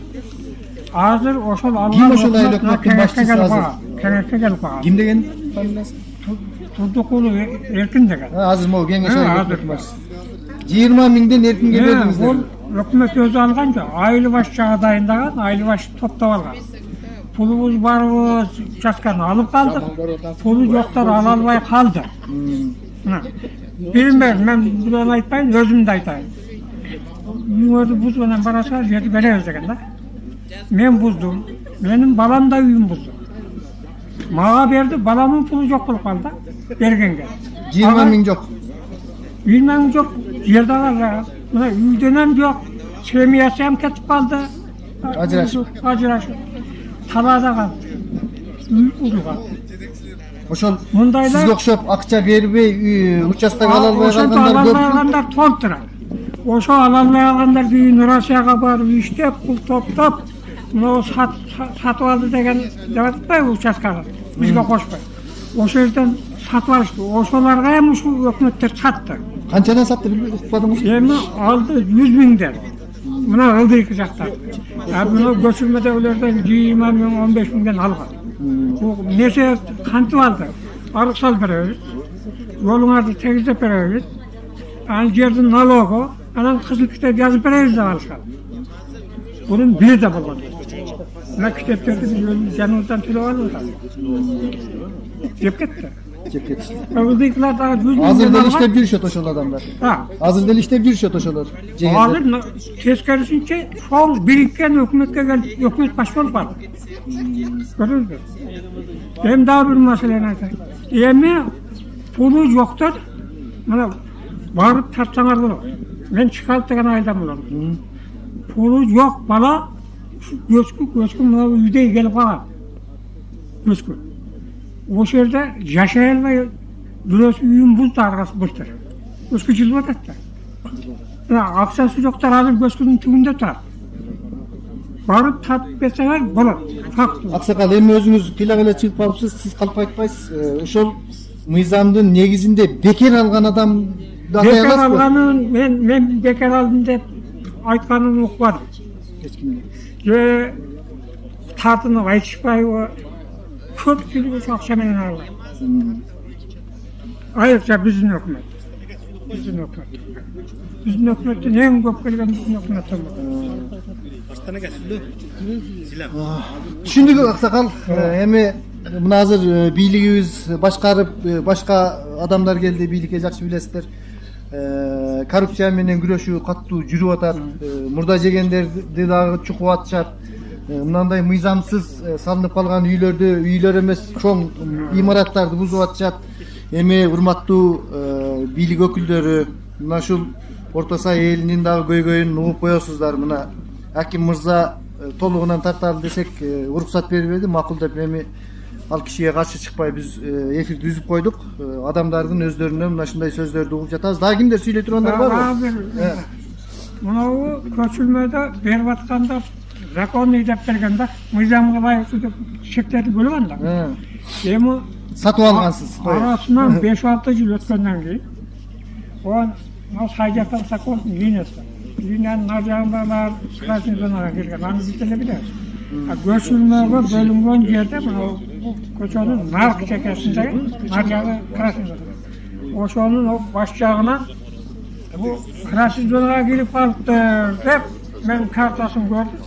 Hozir o'shal Kim o'shal ayl hukumatning boshchisi hozir? Kengasga kelib qolgan. Kim degan familiyasi? Turdiquli Erkin degan. Ha, hozir bu kengash ayl hukumat boshchisi. 20 mingden erkinge verdingizler. Hükümet özü alganca aylı baş çağdayındagan, aylı baş toptab algan. Pulumuz barыбыз участканы alıp kaldık. Pulu yoklar alalbay kaldı. Bilmiyorum, ben bunu aytmayın, özüm de aytayım. Uyuyordu buz bana barasa, жерди беребиз деген да. Men buzdum, benim balam da uyum buzdu. Mağa berdi, balamın pulu yok bulup kaldı, bergenге. 20 ming yok. 20 ming yok, yerde var. Buna uydan hem yok, semiyesi hem ketip kaldı. Ajrashib. Talada kaldı. Uyulgan. Oşol Mundaylar sizge okşop akça berbey, участок ала албай kalganlar көп. Alанlar толтыра. Oşo alanlar alganlar büyün Rusiyaga barıp iştep, pul toplap, bunu satıp aldı degen devatpay участканы. Bizge koşpay. Oşo yerden satıp alıştı. Oşolarga hem şu hükümetler sattı. Qanchadan satdı bilmadingmi? Endi aldı 100 mingden. Buna aldı iki jaktan. Buna göçürmedegilерden 20 ming, 15 mingden algan. Bu nese kantip aldı. Arıksal berебиз. Yoluңарды tegizlep berебиz. An жердин налогу, анан кызыл китеп жазып беребиз деп алышкан. Bunun biri de bulgan. Muna kiteplerdi biz özümüz yanımızdan tülep aldık. Dep ketdi. Jep ketişti. Öbürdekiler daha düz. Hazır deli işlep жүрүшөт ошол адамдар. Hazır deli işlep жүрүшөt ошолор. Hazır teskerisince son biriken hükümete gelip hükümet baş olup var. Görüyoruz. Hem daha bir meseleni aytayım. Emi pulu yoktur. Mana barıp tartsaňar bolot. Men çıkarıp degan aydan bolam. Pulu yok bala göçkü mana uyda gelip kalan. Göçkü. O yerde yaşayalmay burası uyum buz targası bıktır. Göçkü jilbat etti. Aksası yoktur hazır göçkünün tübünde turar. Barıp tatip etseler bolat. Aksakal эми өзүңүз кыйлак эле чыгып калыпсыз, сиз калп айтпайсыз. Ошол мыйзамдын негизинде бекер алган адам да бекер алганын мен бекер алдым деп айтканын укпадым. Же тартынып айтышпайбы? Көпчүлүгү ошо акча менен алган. Айрыкча биздин өкмөт. Биздин өкмөттөн эң көп келген биздин өкмөттөн. Түшүндүк Аксакал. Эми мына азыр бийлигибиз башкарып, башка адамдар келди, бийликке жакшы билесиздер. Коррупция менен күрөшүү каттуу жүрүп атат. Мурда жегендерди дагы чукуп атышат. Мынандай мыйзамсыз салынып калган үйлөр эмес, чоң имараттарды бузуп атышат. Эми урматтуу бийлик өкүлдөрү, мына ушул Орто Сай элинин дагы көйгөйүн угуп коесуздар. Мына Аким мырза толугунан тарталы десек уруксат бербеди, макул деп эми ал кишиге каршы чыкпай биз эфирди үзүп койдук. Адамдардын өздөрүнөн мына ушундай сөздөрдү угуп жатабыз. Дагы кимдер сүйлөй тургандар барбы? Мынау көчүлмөдө берип атканда законный деп берген да, мыйзамга ылайыктуу деп чектерди бөлүп анда. Эми сатып алгансыз. Арасынан 5-6 жыл өткөндөн кийин он сайжактан закон линиясы. Линянын ар жагында красный зонага келген, аны биз деле билебиз. Көчүлмөгө бөлүнгөн жерде мына көчөнүн нарк чекесинде ар жагы красный зона. Ошонун баш жагына бу красный зонага келип калыпты деп мен картасын көрдүм.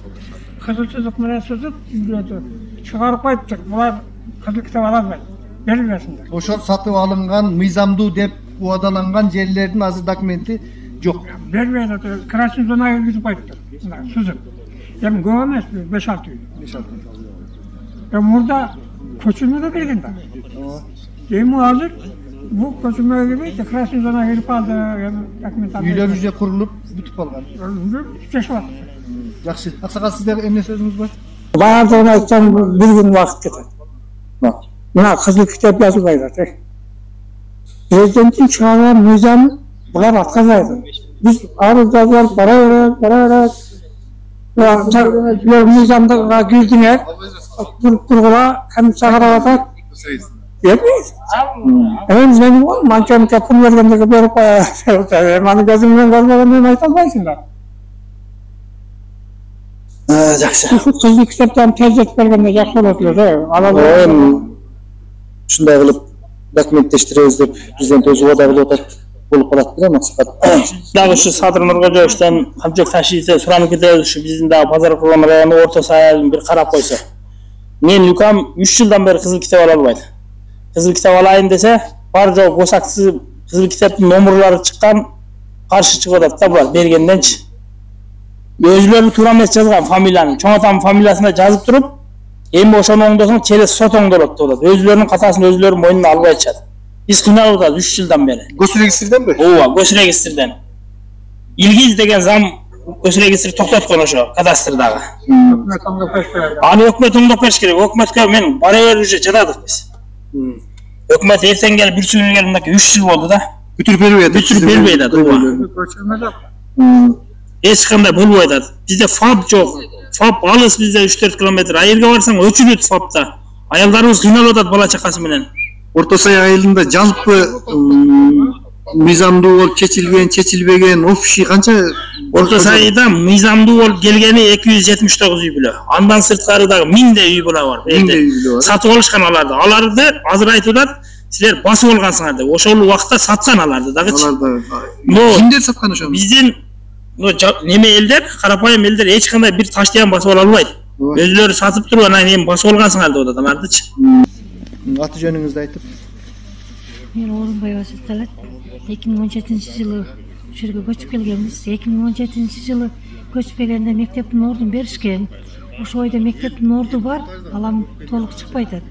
Кызыл сызык менен сызып үйлөрдү чыгарып коюптур. Булар кызыл китеп ала албайт. Берилбесиндер. Ошол сатып алынган мыйзамдуу деп уадаланган жерлердин азыр документи жок. Бербейт. Красный зонага киргизип коюптур. Сызып. Эми көп эмес, 5-6 үй. Мурда көчүрмөгө берген да. Эми азыр бул көчүрмөгө кирбейт, красный зонага кирип калды. Үйлөр уже курулуп бүтүп калган. Жашап атат. Жакшы. Аксакал сизде эмне сөзүңүз бар? Баардыгын айтсам бир күн убакыт кетет. Мына кызыл китеп жазып айтат. Президенттин чыгарган мыйзамын булар аткарбайт. Биз арыз жазып бара берет. Мыйзамга кирдиңер, тургула комиссия карап атат. Бербейт. Эми мен манчамка пул бергендерге берип коет. Аны көзүм менен көрбөгөндөн айта албайсыңдар. Жакшы. Кызыл китептен тездетип бергенде жакшы болот эле. Ушундай кылып документтештиребиз деп президент өзү убада кылып атат. Болуп калат да максат. Дагы ушу Садыр Нуркожоевичтен камчек ташийсе суранып кетебиз. Ушу биздин дагы базар кылган району Орто Сайын бир карап койсо. Мен Люкам 3 жылдан бери кызыл китеп ала албайт. Кызыл китеп алайын десе, бар жок босаксы кызыл китептин номурлары чыккан, каршы чыгып атат да булар бергенденчи. Өзлөрү туура эмес жазган фамилияны, чоң атамдын фамилиясына жазып туруп, эми ошону оңдосоң через сот оңдолот деп атат. Өзлөрүнүн катасын өзлөрү мойнуна албай атышат. Биз кыйналып атат 3 жылдан бери. Госрегистрденби? Ооба, госрегистрден. Илгиз деген зам госрегистр токтоткон ошо кадастрдагы. Аны өкмөт оңдоп бериш керек. Өкмөткө мен бара берип уже жатадык биз. Өкмөт эртең келип, бир күнү келип мынакей 3 жыл болду да. Бүтүрүп бербей атат. Бүтүрүп бербей атат. Эч кандай болбой атат. Бизде ФАП жок. ФАП алыс бизде 3-4 километр. Айылга барсаң өчүрөт ФАПта. Аялдарыбыз кыйналып атат бала чакасы менен. Орто Сай айылында жалпы мыйзамдуу болуп чечилбеген общий канча? Орто Сайда мыйзамдуу болуп келгени 279 үй бүлө. Андан сырткары дагы 1000 үй бүлө бар. Сатып алышкан аларды. Аларды азыр айтып атат, силер басып алгансыңар деп. Ошол убакта саткан аларды дагычы. Кимдер саткан ошону? Биздин неме элдер, карапайым элдер эч кандай бир таштыян басып ала албайт. Өзлөрү сатып туруп анан эми басып алгансыңар деп атат алардычы. Аты жөнүңүздү айтып. Мен Орынбай Асеталат. 2017-жылы жерге көчүп келгенбиз. 2017-жылы көчүп келгенде мектептин ордун беришкен. Ошол ойда мектептин орду бар, алам толук чыкпай атат.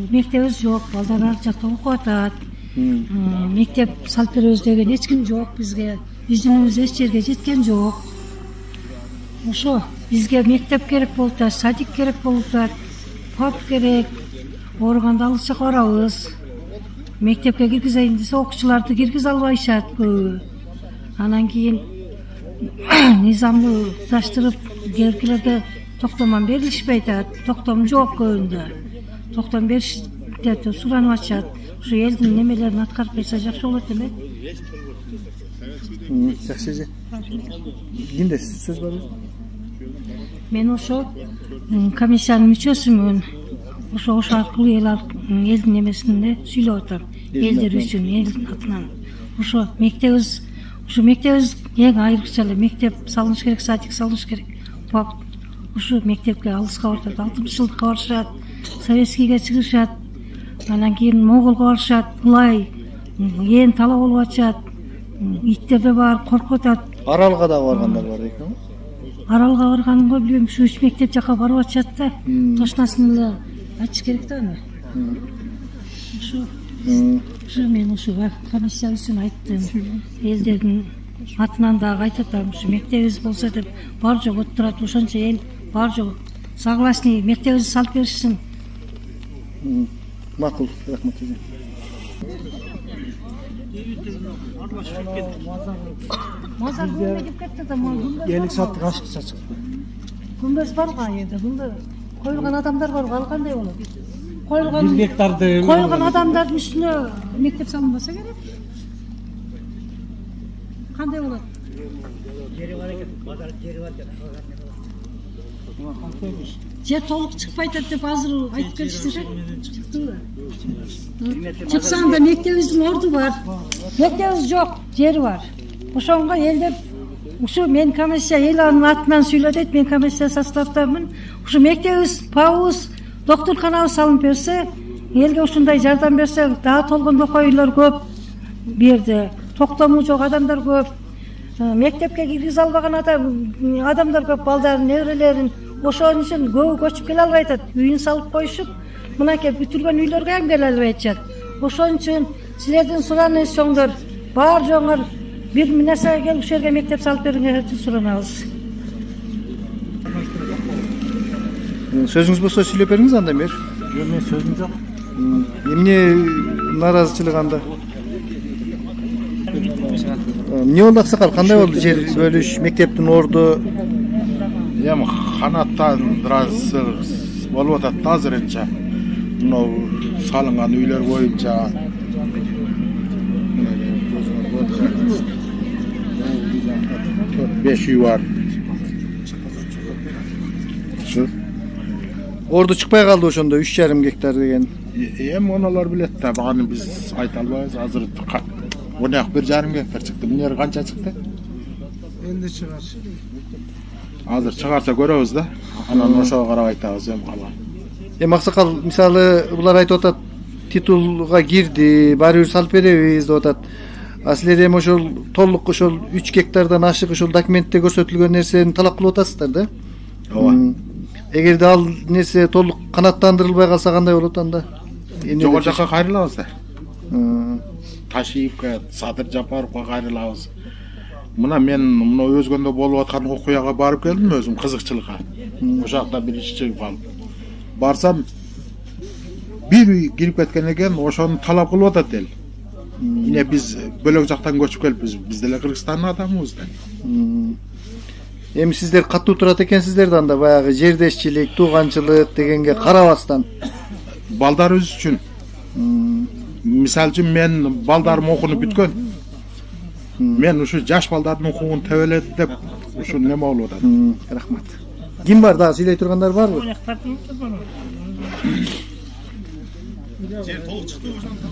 Мектебибиз жок, балдар ар жакта окуп атат. Мектеп салып беребиз деген эч ким жок бизге. Биздинибиз эч жерге жеткен жок. Ошо бизге мектеп керек болуп атат, садик керек болуп атат, пап керек. Ооруганда алыс жакка барабыз. Мектепке киргизейин десе окуучуларды киргизе албайшат көбү. Анан кийин низамды таштырып келгилерге токтомон берилишпей атат. Токтом жок көбүндө. Токтом бериш деп суранып атышат. Ушу элдин немелерин аткарып берсе жакшы болот эле. Жакшы эже. Кимде сөз бар? Мен ошо комиссиянын мүчөсүмүн. Ошо аркылуу элдин немесинде сүйлөп атам. Элдер үчүн, элдин атынан. Ошо мектебибиз эң айрыкча эле мектеп салыныш керек, садик салыныш керек. Ушу мектепке алыска барышат, 60-жылдыкка барышат, советскийге чыгышат. Анан кийин Монголго барышат, ылай ээн талаа болуп атышат. Иттер да бар, коркуп атат. Аралга да баргандар бар экен. Аралга барганымга билбейм, ушу 3 мектеп жака барып атышат да. Тошнасын эле айтыш керек да аны. Ушу мен ушу комиссия үчүн айттым. Элдердин атынан дагы айтып атам, ушу мектебибиз болсо деп бар жок отурат, ошончо эл бар жок согласный мектебибизди салып беришсин. Макул, рахмат эже. Мазар күнбе деп кетти да, Элик сааттык ашыкча чыкты. Күнбөз бар го эде, күндө коюлган адамдар бар, ал кандай болот? Коюлган 1 гектарды коюлган адамдардын үстүнө мектеп салынбаса керек. Кандай болот? Жери бар экен, базар жери бар экен. Же толук чыкпай атат деп азыр айтып келишти. Чыксаң да мектебибиздин орду бар. Мектебибиз жок, жери бар. Ошонго элдер ушу мен комиссия эл анын атынан сүйлөп дейт, мен комиссия составдамын. Ушу мектебибиз, пабыбыз, доктурканабыз салынып берсе, элге ушундай жардам берсе, дагы толгондо коюлар көп берди. Токтому жок адамдар көп. Мектепке киргизе албаган адамдар көп, балдарын, неберелерин. Ошон үчүн көбү көчүп келе албай атат. Үйүн салып коюшуп, мынакей бүтүлгөн үйлөргө ham келе албай атышат. Ошон үчүн силердин сураныңыз чоңдор, бар жоңор бир нерсеге келип ушерге мектеп салып бериңер суранабыз. Сөзүңүз болсо сүйлөп бериңиз анда бер. Жок, мен сөзүм жок. Эмне наразычылык анда? Эмне болду аксакал? Кандай болду жер бөлүш, мектептин орду? Эми канаттандырасы болуп атат азырынча. Мынау салынган үйлөр боюнча 4-5 үй бар. Орду чыкпай калды ошондо 3,5 гектар деген. Эми оналар билет да, баганы биз айта албайбыз. Азыр 1,5 гектар чыкты. Эмне канча чыкты? Энди чыгар. Азыр чыгарса көрөбүз да. Анан ошого карап айтабыз эми калган. Аксакал мисалы булар айтып атат, титулга кирди, баары бир салып беребиз деп атат. А силер эми ошол толук ошол 3 гектардан ашык ошол документте көрсөтүлгөн нерсени талап кылып атасыздар да? Ооба. Эгерде ал нерсе толук канаттандырылбай калса кандай болот анда? Жогору жакка кайрылабыз да. Ташиевке, Садыр Жапаровго кайрылабыз. Мына мен мына өзгөндө болуп аткан окуяга барып келдим өзүм кызыкчылыкка. Ошол жакта бир ишчи калып. Барсам бир үй кирип кеткен экен, ошону талап кылып атат эл. Эмне биз бөлөк жактан көчүп келиппиз, биз деле Кыргызстандын адамыбыз да. Эми сиздер катуу турат экенсиздер да анда баягы жердешчилик, тууганчылык дегенге карабастан. Балдарыбыз үчүн. Мисалы үчүн мен балдарым окууну бүткөн. Мен ушу жаш балдардын укугун тебелет деп ушу неме болуп атат. Рахмат. Ким бар дагы сүйлөй тургандар барбы? Жер толук чыкты ошондо.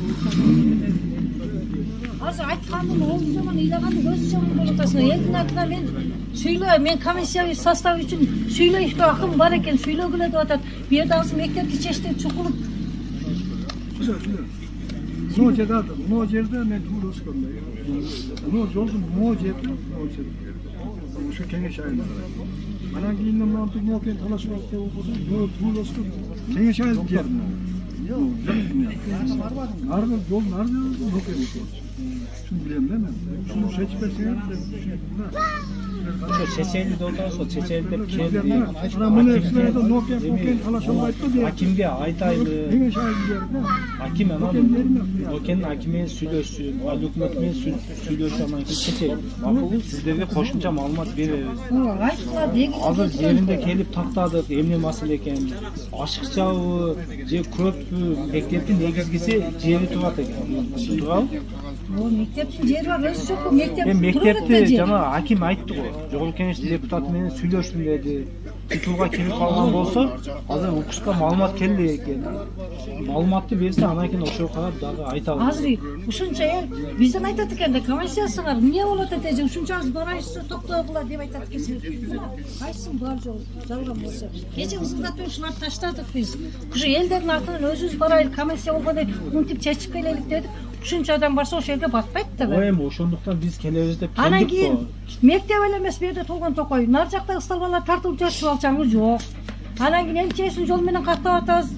Азыр айткандын олду жаман, ыйлагандын көзү жаман болуп атасың. Элдин атынан мен сүйлөйм, мен комиссия составы үчүн сүйлөйүшкө акым бар экен, сүйлөгүлө деп атат. Бу жерде азыр мектепти чечти чукулуп. Mo жерде мен туып өскөм. Mo жолдун mo жерде, ошо кеңеш айылында. Анан кийин мына Мокен талашып атты болсо, mo туып өскөм. Кеңеш айыл жерде. Арғы жолдун арғы Мокен. Şunu bileyim değil mi? Şunu seçmeseydim Şu Çeçenli'de otursa Çeçenli'de kendi hakimge aytaylı hakim anam Noken'in hakime süylöşsün hükümetine süylöşsün ama Çeçenli makul sizlerge koşumça malumat veririz hazır yerinde kelip taktadık emni masıl eken aşıkçağı je köpü mekteptin negizgisi jeri turat eken tural mekteptin jeri var özü çok mektepte jana hakim aytты го Жогорку Кеңештин депутаты менен сүйлөштүм деди. Титулга келип калган болсо, азыр укушка маалымат келди экен. Маалыматты берсе анан кийин ошого карап дагы айтабыз. Азыр ушунча эл бизден айтат экен да комиссиясыңар эмне болот эте, ушунча аз барайсыздар токтогула деп айтат экен. Кайсың бар жол жалган болсо. Кече узгатып ушуларды таштадык биз. Ушу элдердин атынан өзүбүз барайлы комиссия болгондой мынтип чечип келелик дедик. Ушунча адам барса ошол жерге батпайт да. Эми ошондуктан биз келебиз деп келдик. Анан кийин мектеп эле эмес бу жерде толгон токой. Нар жакта ыстал балдар тартылып жатышып алчаңы жок. Анан кийин эмчесин жол менен каттап атабыз.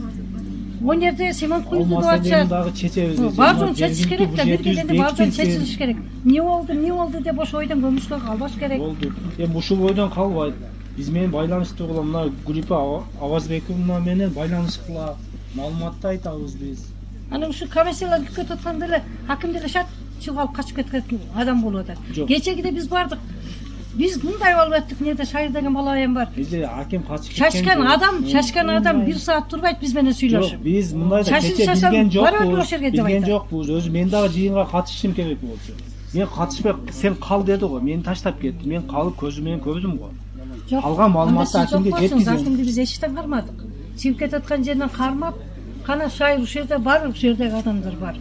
Он жерде цемент куюп атышат. Дагы чечебиз. Баардыгын чечиш керек да. Бир келгенде баардыгын чечилиш керек. Эмне болду деп ошо ойдон көмүшкө калбаш керек. Болду. Эми ушул ойдон калбайт. Биз менен байланыштуу кылам. Мына Гүлипа Авазбековна менен байланыш кыла. Маалыматты айтабыз биз. Анан ушу комиссиялар күткө тоткондо эле хаким деле шат чыгып качып кеткен адам болуп атат. Кечегиде биз бардык. Биз мындай болуп аттык, эмнеде Шайыр деген бала эм бар. Бизде хаким качып кеткен. Шашкан адам 1 саат турбайт биз менен сүйлөшүп. Жок, биз мындайда кече билген жокпуз. Өзү мен дагы жыйынга катышышым керек болчу. Мен катышпай, сен кал деди го, мени таштап кетти. Мен калып көзү менен көрдүм го. Калган маалыматты хакимге жеткизем. Хакимди биз эчтен кармадык. Чыгып кетаткан жерден кармап, кана Шайыр ушул жерде бар, ушул жердеги адамдар бар.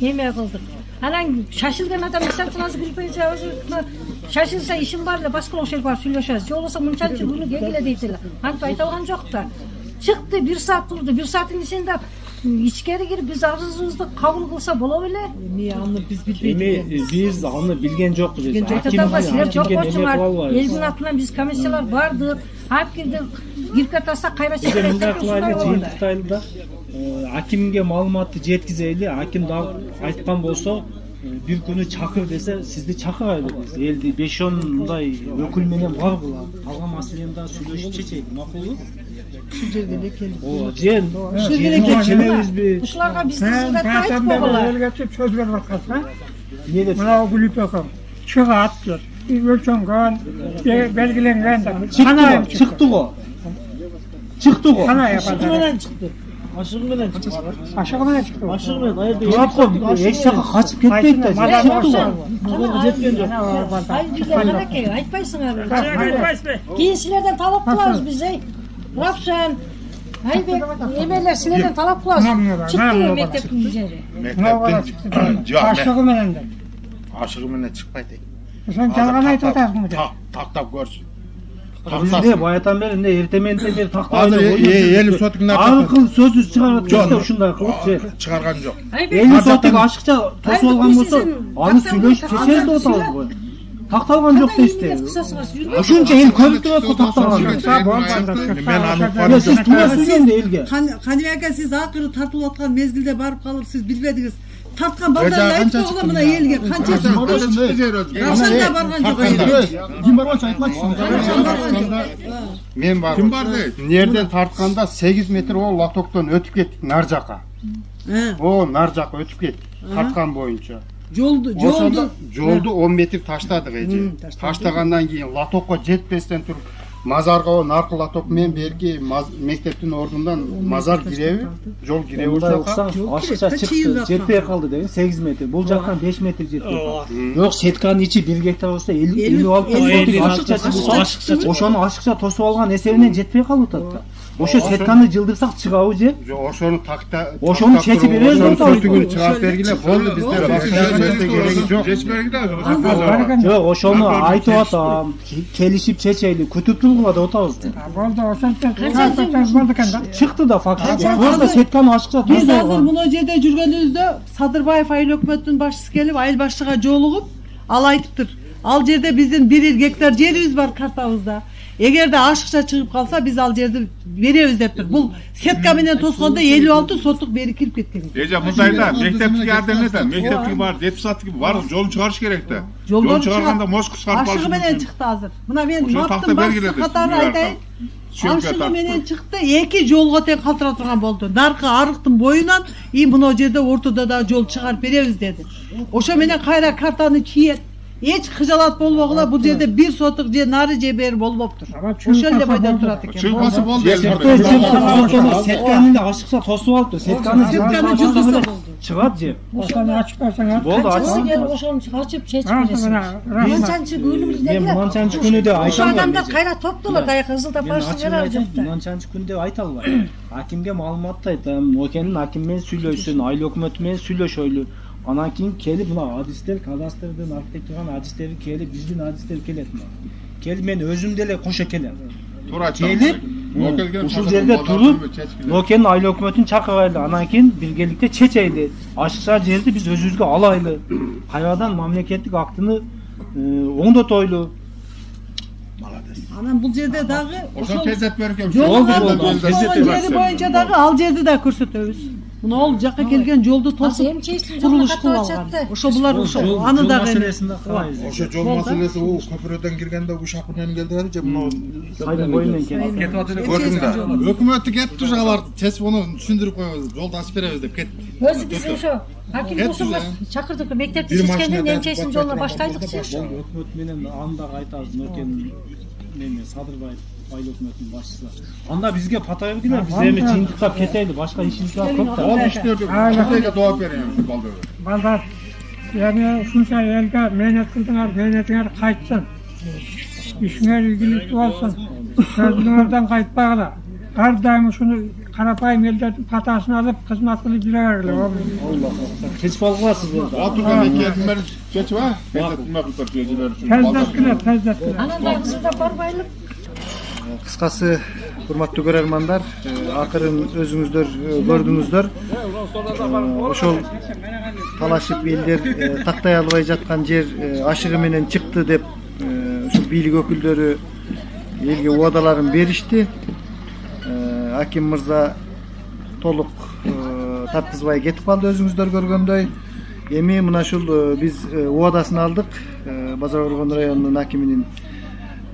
Эме кылдык. Анан шашылган адам мисалчын азыр билбейчи өзү шашылса ишим бар эле башка ошол барып сүйлөшөбүз. Же болбосо мынчанчы күнү келгиле дейт эле. Антип айта алган жок да. Чыкты 1 саат турду. 1 сааттын ичинде ичкери кирип биз арызыбызды кабыл кылса боло беле? Эми аны биз билбейт. Эми биз аны билген жокпуз. Силер жок болчуңар. Элдин атынан биз комиссиялар бардык. Алып кирдик. Кирип кетсак кайра чыгып да. Hakimге маалыматты жеткизели, hakим дагы айткан болсо, бир күнү чакыр десе, сизди чакырайлы биз. Элди 5-10 мындай өкүл менен баргыла. Калган маселени да сүйлөшүп чечейли, макулбу? Ушул жерге эле келип. Ушул жерге эле келебизби? Ушуларга биздин сүйлөп айтпагыла. Элге чып сөз берип аткансың, эмне? Мына Гүлүп акам чыгат дер. Өлчөнгөн, белгиленген. Чыкты го. Чыкты го. Кана япады. Ашыгы менен чыкты. Ашыгы менен чыкты. Ашыгы менен айылда эч жака качып кетпейт да. Жеткен жок. Айтпайсыңар. Кийин силерден талап кылабыз биз, Равшан, Айбек, эмелер силерден талап кылабыз. Чыкты мектептин жери. Ашыгы менен де. Ашыгы менен чыкпайт. Сен жалган айтып атасың. Тактап көрчү. Бизде баятан бери эмне эртеменде бери тактап. Азыр 50 сотук акыл сөзү чыгарып кетти ушундай кылып чыгарган жок. 50 сотук ашыкча тосуп алган болсо, аны сүйлөшүп чечет деп атабыз го. Такталган жок дейсиз. Ушунча эл көрүп турат го такталган. Мен аны сиз туура сүйлөгөндө элге. Кани ака сиз акыры тартылып аткан мезгилде барып калып сиз билбедиңиз. Тарткан балдар айтпагыла мына элге канча Равшанда барган жок элге. Ким барганчы айтмачы. Мен бар. Ким барды? Нерден тартканда 8 метр ол латоктон өтүп кеттик нар жака. О, нар жака өтүп кеттик. Тарткан боюнча. Жолду 10 метр таштадык эже. Таштагандан кийин латокко жетпестен туруп мазарга наркы латок менен берки мектептин ордундан мазар киреби? Жол киреби ошока. Ашыкча чыкты, жетпей калды деген 8 метр. Бул жактан 5 метр жетпей калды. Жок, сетканын ичи 1 гектар болсо 50 алып ашыкча чыкты. Ошону ашыкча тосуп алган эсебинен жетпей калып атат. Ошо сетканы жылдырсак чыгабы же? Ошону такта. Ошону чечип беребиз. Түгүл чыгап бергиле. Болду биздер кереги жок. Чечпегиле. Жок, ошону айтып атам. Келишип чечейли, күтүп тургула деп атабыз. Болду, ошентип чыгартсаңыз болду экен да. Чыкты да факт. Просто сетканы ачыкча Биз азыр мына жерде жүргөнүбүздө Садырбаев айыл өкмөтүнүн башчысы келип, айыл башчыга жолугуп, ал айтыптыр. Ал жерде биздин 1 гектар жерибиз бар картабызда. Эгерде ашыкча чыгып калса, биз ал жерди беребиз дептир. Бул сетка менен тоскондо 56 сотук бери кирип кеткен. Эже мындайда мектептик жардам да, мектептик бар, депутаттык бар, жолун чыгарыш керек да. Жолун чыгарганда мош кыскартып алыш. Ашыгы менен чыкты азыр. Мына мен маптын башчысы катары айтайын. Ашыгы менен чыкты, 2 жолго тең калтыра турган болду. Наркы арыктын боюнан, мына жерде ортодо да жол чыгарып беребиз деди. Ошо менен кайра картаны кийет. Эч кыжалат болбогула, бул жерде 1 сотук же нары же бери болбоптур. Ошол эле бойдон турат экен. Чыгасы болду. Сетканы да ашыкса тосуп алыптыр. Сетканы жылдырса чыгат же. Ошону ачып берсеңер. Болду, ачып. Ошону ачып чечип бересиз. Манчанчы күнүбүздө Мен манчанчы күнү деп айта албайм. Ошо адамдар кайра топтолот, аяк ызылдап баштыгыра жок да. Манчанчы күнү деп айта албайм. Акимге маалымат айтам. Окенин аким менен сүйлөшсүн, айыл өкмөтү менен сүйлөшөлү. Анан кийин келип мына адистер, кадастрдын архитектурганын адистери келип, биздин адистер келет мына. Келип мен өзүм деле кошо келем. Келип, ушул жерде туруп, Нокенин айыл өкмөтүн чакырайлы. Анан кийин биргеликте чечейли. Ашыкча жерди биз өзүбүзгө алайлы. Кайрадан мамлекеттик актыны оңдотойлу. Анан бул жерде дагы ошол тездетип берген. Жери боюнча дагы ал жерди да көрсөтөбүз. Мына ал жакка келген жолду тосуп курулуш кылып алган. Ошо булар ошо аны дагы ошо жол маселеси у көпүрөдөн киргенде ушак менен келдиби же мына сайдын боюнан келди. Кетип атат. Өкмөттү кетти уже алар чечип аны түшүндүрүп коебуз. Жолду ачып беребиз деп кетти. Өзү биз ошо аким болсоңор чакырдык, мектепти чечкенден эмчесин жолуна баштайлыкчы. Өкмөт менен аны дагы айтабыз. Нөкен мени Садырбаев айыл өкмөтүнүн башчысы. Анда бизге пата бергиле, биз эми жыйынтыктап кетели, башка ишибиз бар көп да. Ол иштерди катайга доап берем балдар. Балдар, яны ушунча элге мээнет кылдыңар, мээнетиңер кайтсын. Ишиңер ийгиликтүү болсун. Сөзүңөрдөн кайтпагыла. Ар дайым ушуну карапайым элдердин патасын алып кызмат кылып жүрө бергиле. Алла кечип алгыласыз болду. Отурган экенмер чечип а? Тездеткиле. Анан да кызда барбайлык. Кыскасы, урматтуу көрөрмандар, акырын өзүңүздөр көрдүңүздөр. Ошол талашып элдер тактай албай жаткан жер ашыгы менен чыкты деп ушул бийлик өкүлдөрү элге убадаларын беришти. Аким мырза толук тарткызбай кетип калды өзүңүздөр көргөндөй. Эми мына ушул биз убадасын алдык. Базар Оргон районунун акиминин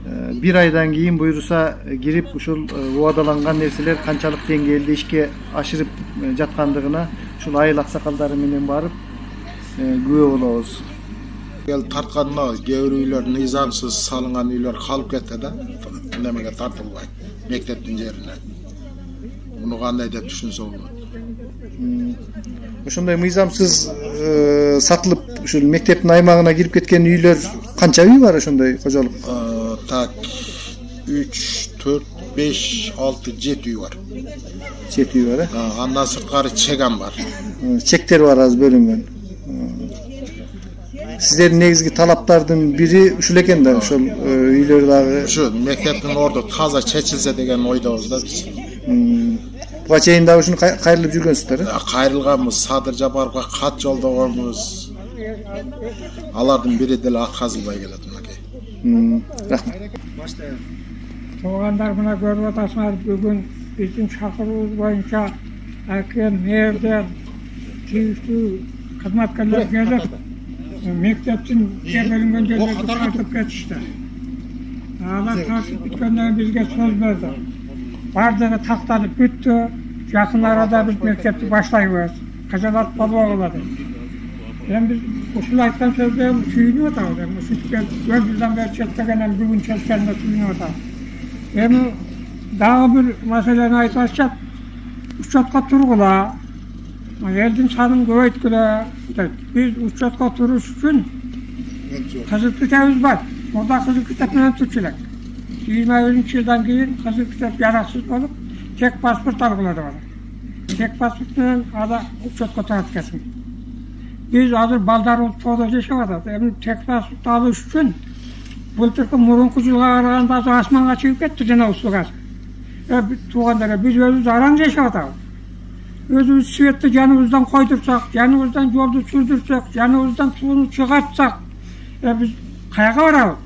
1 айдан кийин буйруса кирип ушул убадаланган нерселер канчалык деңгээлде ишке ашырып жаткандыгына ушул айыл аксакалдары менен барып күбө болобуз. Тартканда кээ бир үйлөр низамсыз салынган үйлөр калып кетти да. Немеге тартылбайт мектептин жерине. Муну кандай деп түшүнсө болот. Ошондой мыйзамсыз сатылып ушул мектептин аймагына кирип кеткен үйлөр канча үй бар ошондой кожолук? Так 3, 4, 5, 6, 7 үй бар. 7 үй бар, Андан сырткары чеган бар. Чектер бар аз бөлүнгөн. Сиздердин негизги талаптардын бири ушул экен да, ошол үйлөр дагы. Ушу мектептин орду таза чечилсе деген ойдобуз да биз. Буга чейин дагы ушуну кайрылып жүргөнсүздөр, Кайрылганбыз, Садыр Жапаровго кат жолдогонбуз. Алардын бири деле аткарылбай келет мынакей. Рахмат. Туугандар, мына көрүп атасыңар, бүгүн биздин чакыруубуз боюнча аким, мэрден тийиштүү кызматкерлер келип мектептин жер бөлүнгөн жерлерди тартып кетишти. Алар тартып бүткөндөн бизге сөз берди. Бардыгы такталып бүттү. Жакын арада биз мектепти баштайбыз. Кажалат болбогула деп. Эми биз ушул айткан сөздөрдү сүйүнүп атабыз. Ушул көп жылдан бери чечпегенен бүгүн чечкенине сүйүнүп атабыз. Эми дагы бир маселени айтып атышат. Учетко тургула. Элдин санын көбөйткүлө дейт. Биз учетко туруш үчүн кызыл китебиз бар. Мурда кызыл китеп менен турчу элек. 21-жылдан кийин кызыл китеп жараксыз болуп, tek pasport algıladı bana. Tek pasportun ada çok kötü atkesin. Biz hazır baldarımız toğda yaşamadık. Hem tek pasport alış için былтыркы мурунку жылга караганда азыр асманга чыгып кетти жана ушугаз. Туугандар, биз өзүбүз араң жашап атабыз. Өзүбүз светти жаныбыздан койдурсак, жаныбыздан жолду сүрдүрсөк, жаныбыздан сууну чыгартсак, биз каяга барабыз?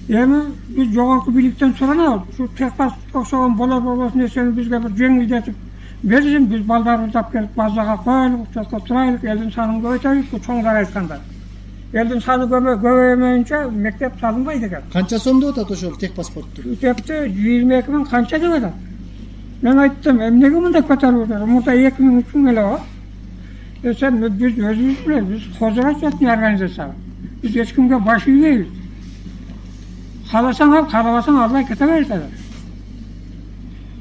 Эми биз жогорку бийликтен суранабыз. Ушу тек паспортко окшогон болот нерсени бизге бир жеңилдетип берсин, биз балдарыбызды алып келип базага коелук, учетко турайлык, элдин санын көбөйтөлүк, чоңдор айтканда. Elдің саны көбеймейінше мектеп салынбайды екен. Қанша сом деп атат ошол тек паспортты? Мектепті 22 мың қанша деп атат. Мен айттым, неге мында көтеріп отыр? Мұрда 2 мың 3 мың эле бар. Сен біз өзіміз білеміз, біз қозғалатын организация. Біз ешкімге баш ийбейбиз. Қаласаң ал, қалабасаң албай кете берет.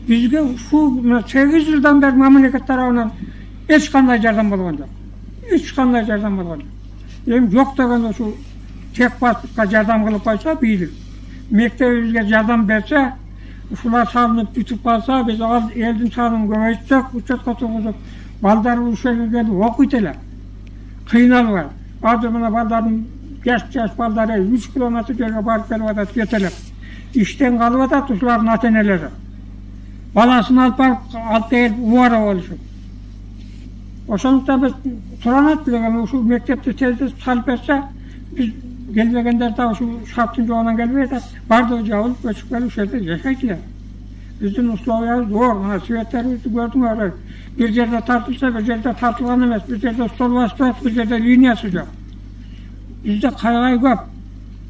Бизге ушу 8 жылдан бери мамлекет тарабынан эч кандай жардам болгон жок. Эч кандай жардам болгон жок. Эми жок деген ушу тек паспортко жардам кылып койсо бийлик, мектебибизге жардам берсе, ушулар салынып бүтүп калса, биз ал элдин санын көбөйтсөк, учетко тургузуп, балдарыбыз ушул жерге келип окуйт эле. Кыйналбай. Азыр мына балдардын жаш балдары 3 километр жерге барып келип атат, кете элек. Иштен калып атат ушулардын ата-энелери. Баласын алып барып, алып келип убара болушат. Ошондуктан биз суранат делегем ушул мектепти тездетип салып берсе, биз келбегендер да ушул шарттын жогунан келбей атат. Бардыгы жабылып, көчүп келип ушул жерде жашайт эле. Биздин условиябыз зор, мына светтерибизди көрдүңөр. Бир жерде тартылса, бир жерде тартылган эмес, бир жерде стол басып, бир жерде линиясы жок. Бизде кайгай көп.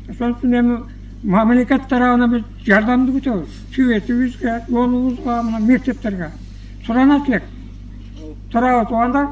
Ошон үчүн эми мамлекет тарабынан биз жардамды күтөбүз. Светибизге, жолубузга, мына мектептерге. Суранат элек. Турабы туугандар?